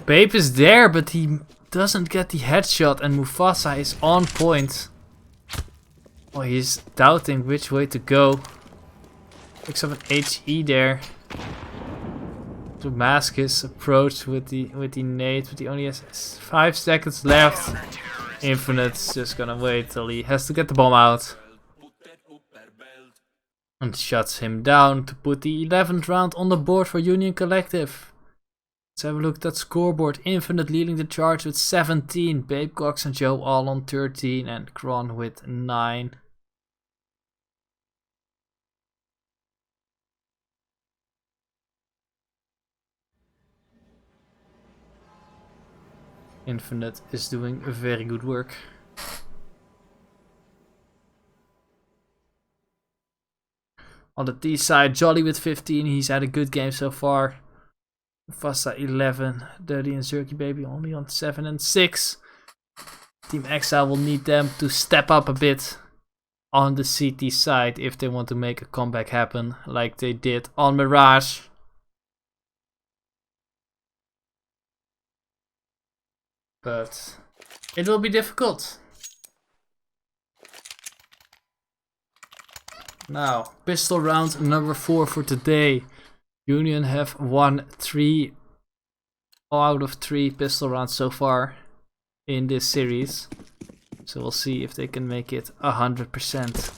Babe is there, but he doesn't get the headshot, and Mufasa is on point. Oh, he's doubting which way to go. Picks up an HE there to mask his approach with the nade, but he only has 5 seconds left. Infinite's just gonna wait till he has to get the bomb out. And shuts him down to put the 11th round on the board for Union Collective. Let's have a look at that scoreboard. Infinite leading the charge with 17. Babe, Cox and Joe all on 13 and Kron with 9. Infinite is doing very good work. On the T side, Jolly with 15. He's had a good game so far. Mufasa 11. Dirty and Zerky Baby only on 7 and 6. TeamExile will need them to step up a bit on the CT side if they want to make a comeback happen like they did on Mirage. But it will be difficult. Now, pistol round number 4 for today. Union have won 3 out of 3 pistol rounds so far in this series. So we'll see if they can make it 100%.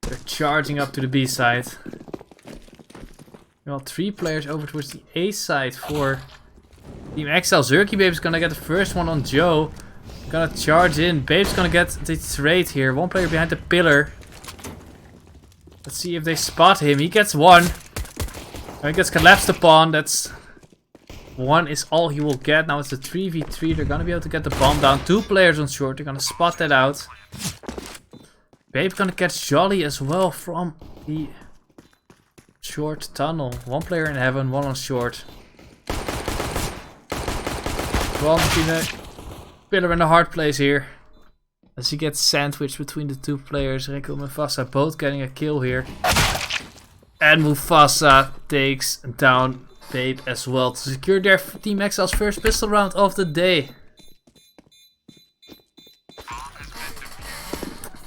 They're charging up to the B side. Well, 3 players over towards the A side for TeamExile. Zerky Babe's gonna get the first one on Joe. Gonna charge in. Babe's gonna get the trade here. 1 player behind the pillar. Let's see if they spot him. He gets 1. He gets collapsed upon. That's 1 is all he will get. Now it's a 3v3. They're gonna be able to get the bomb down. 2 players on short. They're gonna spot that out. Babe gonna catch Jolly as well from the short tunnel. 1 player in heaven, 1 on short. Well, between a pillar and a hard place here. As he gets sandwiched between the 2 players. Rico and Mufasa both getting a kill here. And Mufasa takes down Babe as well to secure their TeamExile's first pistol round of the day.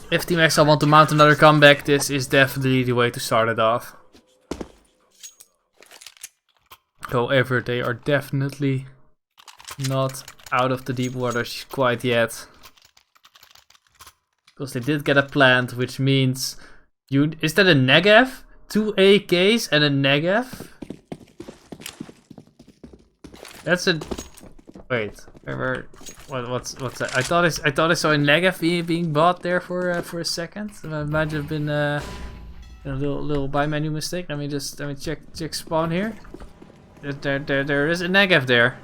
If TeamExile want to mount another comeback, this is definitely the way to start it off. However, they are definitely not out of the deep waters quite yet. Because they did get a plant, which means... Is that a Negev? 2 AKs and a Negev? That's a... Wait, what's that? I thought I saw a Negev being bought there for a second. That might have been a little by menu mistake. Let me check spawn here. There is a Negev there.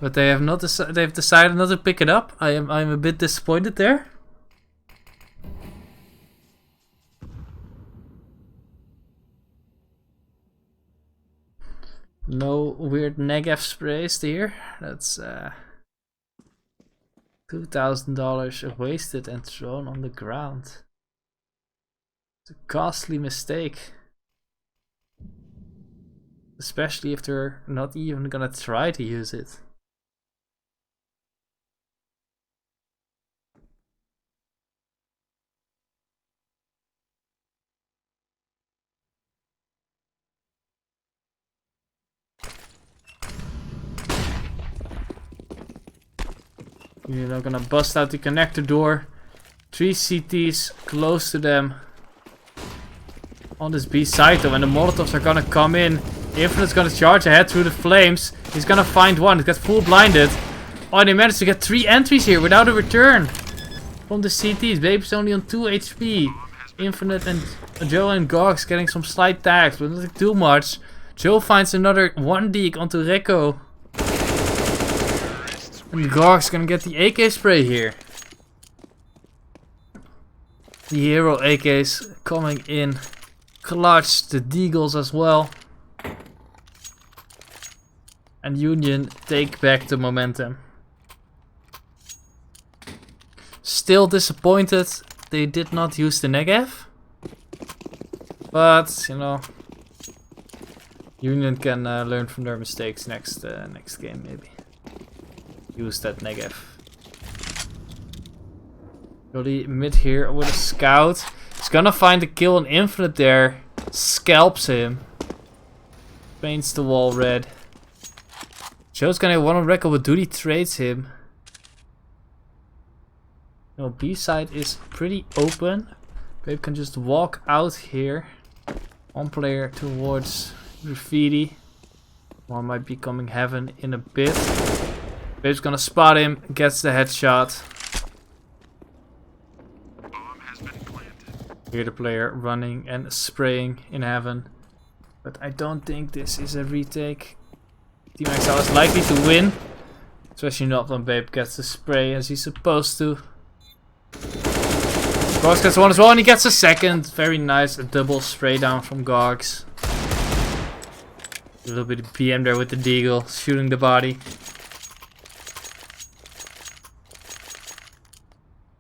But they have not they've decided not to pick it up. I'm a bit disappointed there. No weird Negev sprays here. That's $2,000 wasted and thrown on the ground. It's a costly mistake. Especially if they're not even gonna try to use it. You're now gonna bust out the connector door. 3 CTs close to them. On this B side though, and the Molotovs are gonna come in. Infinite's gonna charge ahead through the flames. He's gonna find one. He got full blinded. Oh, they managed to get 3 entries here without a return. From the CTs. Babe's only on 2 HP. Infinite and Joe and Gox getting some slight tags, but nothing too much. Joe finds another 1 deke onto Rico. And Gorg's gonna get the AK spray here. The hero AKs coming in clutch, the Deagles as well. And Union take back the momentum. Still disappointed they did not use the Negev. But, you know, Union can learn from their mistakes next game maybe. Use that Negev. Really mid here with a scout. He's gonna find the kill on Infinite there. Scalps him. Paints the wall red. Joe's gonna have 1 on Rekko, but Duty trades him. No, B side is pretty open. Babe can just walk out here. 1 player towards Graffiti. 1 might be coming heaven in a bit. Babe's gonna spot him, gets the headshot. Here the player running and spraying in heaven. But I don't think this is a retake. TeamExile is likely to win. Especially not when Babe gets the spray as he's supposed to. Gogs gets 1 as well and he gets a second. Very nice, a double spray down from Gogs. A little bit of PM there with the Deagle, shooting the body.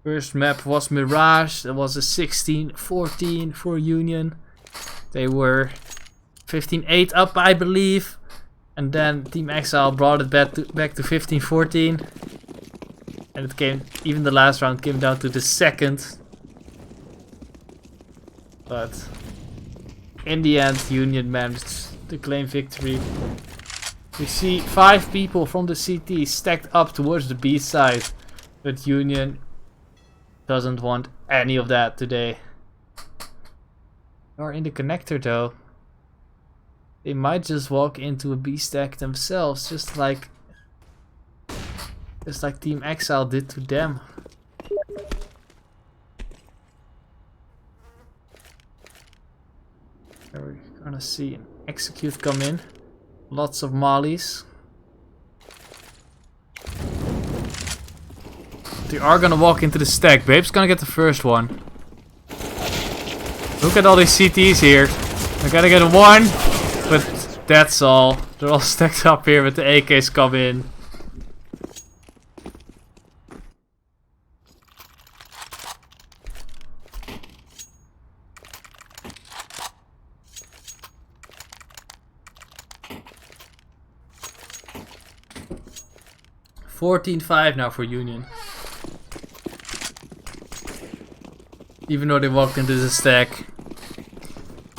First map was Mirage. That was a 16-14 for Union. They were 15-8 up, I believe. And then TeamExile brought it back to 15-14. And it came, even the last round came down to the second. But in the end, Union managed to claim victory. We see 5 people from the CT stacked up towards the B side. But Union doesn't want any of that today. Or in the connector though. They might just walk into a B stack themselves, just like TeamExile did to them. There we're gonna see an execute come in. Lots of mollies. They are gonna walk into the stack. Babe's gonna get the first one. Look at all these CTs here. I gotta get one, but that's all. They're all stacked up here, but the AKs come in. $14-5 now for Union. Even though they walked into the stack,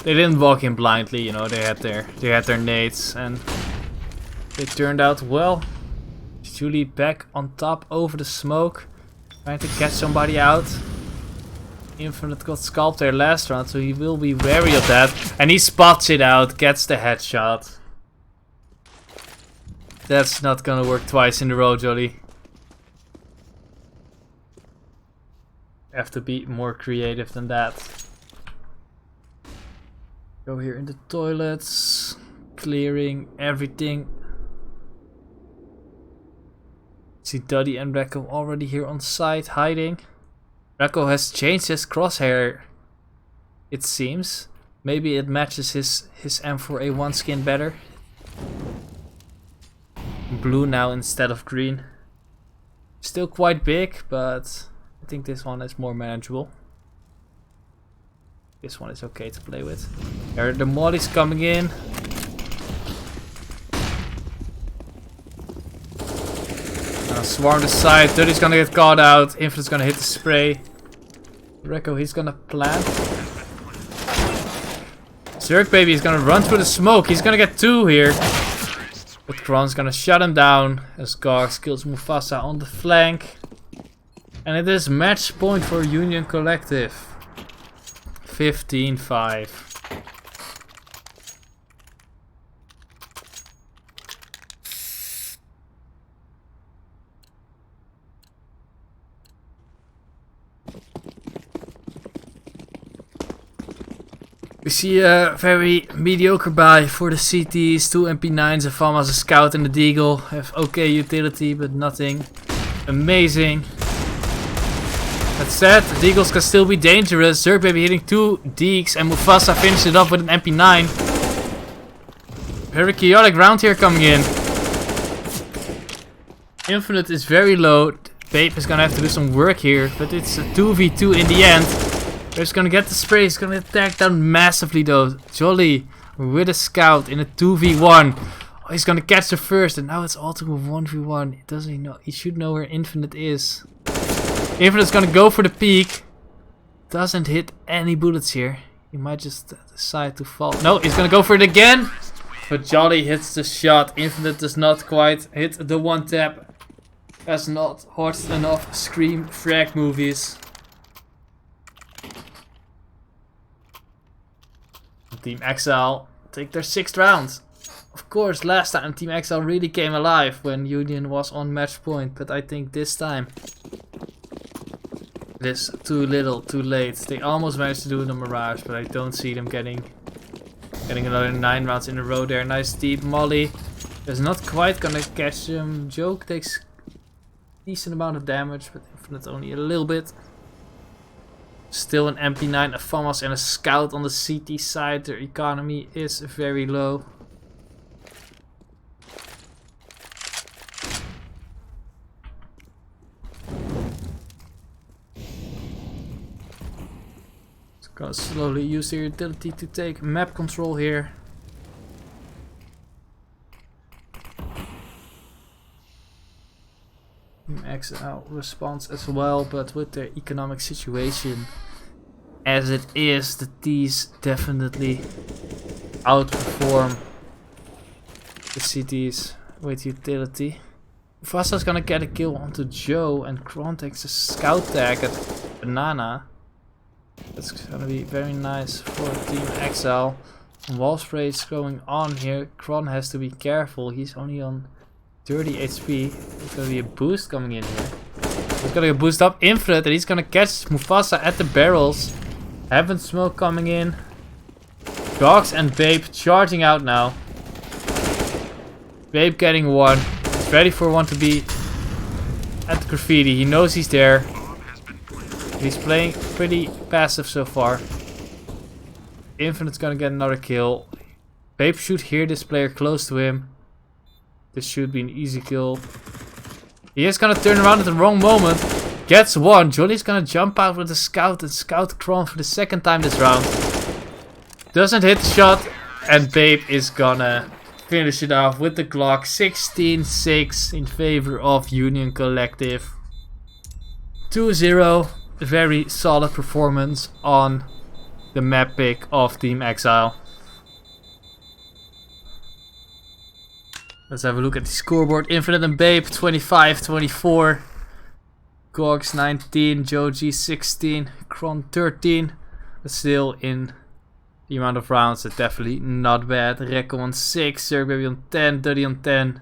they didn't walk in blindly. You know, they had their nades, and they turned out well. Julie back on top over the smoke, trying to catch somebody out. Infinite got scalped there last round, so he will be wary of that. And he spots it out, gets the headshot. That's not gonna work twice in a row, Jolly. Have to be more creative than that. Go here in the toilets, clearing everything. See Duddy and Rekko already here on site, hiding. Rekko has changed his crosshair, it seems. Maybe it matches his M4A1 skin better. Blue now instead of green. Still quite big, but I think this one is more manageable. This one is okay to play with. There are the mollies coming in. Now swarm the side. Duddy's gonna get caught out. Infinite's gonna hit the spray. Rekko, he's gonna plant. Zerg baby is gonna run through the smoke. He's gonna get 2 here. But Kron's gonna shut him down as Garx kills Mufasa on the flank. And it is match point for Union Collective. 15-5. We see a very mediocre buy for the CTs, 2 MP9s, a FAMAS, a Scout and a Deagle. Have okay utility, but nothing amazing. That said, the Deagles can still be dangerous. Zerg baby hitting 2 Deeks and Mufasa finished it off with an MP9. Very chaotic round here coming in. Infinite is very low. Babe is gonna have to do some work here, but it's a 2v2 in the end. He's gonna get the spray, he's gonna attack down massively though. Jolly with a Scout in a 2v1. Oh, he's gonna catch the first, and now it's all to a 1v1. Doesn't he know? He should know where Infinite is. Infinite's gonna go for the peak. Doesn't hit any bullets here. He might just decide to fall. No, he's gonna go for it again. But Jolly hits the shot. Infinite does not quite hit the one tap. Has not watched enough Scream frag movies. TeamExile take their 6th round. Of course, last time TeamExile really came alive when Union was on match point, but I think this time it is too little, too late. They almost managed to do the Mirage, but I don't see them getting another 9 rounds in a row there. Nice deep molly. Is not quite gonna catch him. Joke takes decent amount of damage, but Infinite only a little bit. Still an MP9, a FAMAS and a Scout on the CT side. Their economy is very low. It's gonna slowly use their utility to take map control here. TeamExile responds as well, but with their economic situation as it is, the T's definitely outperform the CTs with utility. Mufasa's gonna get a kill onto Joe, and Kron takes a Scout tag at Banana. That's gonna be very nice for TeamExile. Wall sprays going on here. Kron has to be careful, he's only on 30 HP. There's gonna be a boost coming in here. He's gonna boost up Infinite, and he's gonna catch Mufasa at the barrels. Heaven smoke coming in. Dogs and Babe charging out now. Babe getting one. He's ready for one to be at the graffiti. He knows he's there. He's playing pretty passive so far. Infinite's gonna get another kill. Babe should hear this player close to him. This should be an easy kill. He is gonna turn around at the wrong moment. Gets one. Jolly's gonna jump out with a scout and scout Kron for the second time this round. Doesn't hit the shot. And Babe is gonna finish it off with the Glock. 16-6 in favor of Union Collective. 2-0. Very solid performance on the map pick of TeamExile. Let's have a look at the scoreboard. Infinite and Babe 25-24. Gogs 19, Joji 16, Kron 13. But still in the amount of rounds, it's definitely not bad. Rekko on 6, Zerg Baby on 10, Duddy on 10,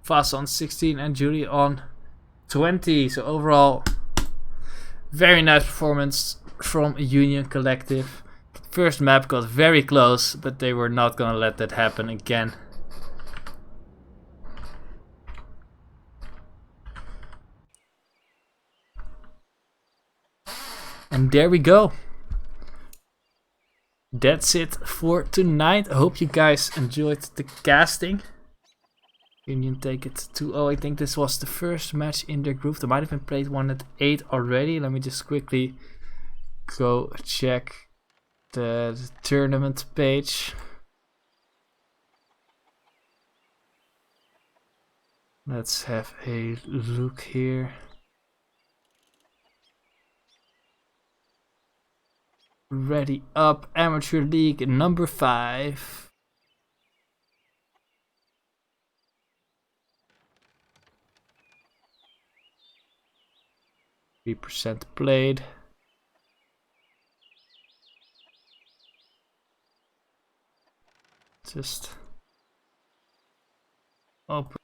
Fast on 16 and Julie on 20. So overall, very nice performance from Union Collective. First map got very close, but they were not gonna let that happen again. And there we go. That's it for tonight. I hope you guys enjoyed the casting. Union take it 2-0. I think this was the first match in their group. They might have been played one at 8 already. Let me just quickly go check the tournament page. Let's have a look here. Ready Up Amateur League number 5. %3 played. Just open.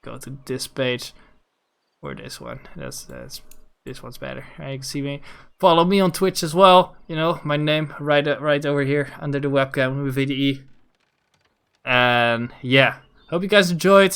Go to this page or this one. That's this one's better. You can see me. Follow me on Twitch as well. You know my name right over here under the webcam with VDE. And yeah, hope you guys enjoyed.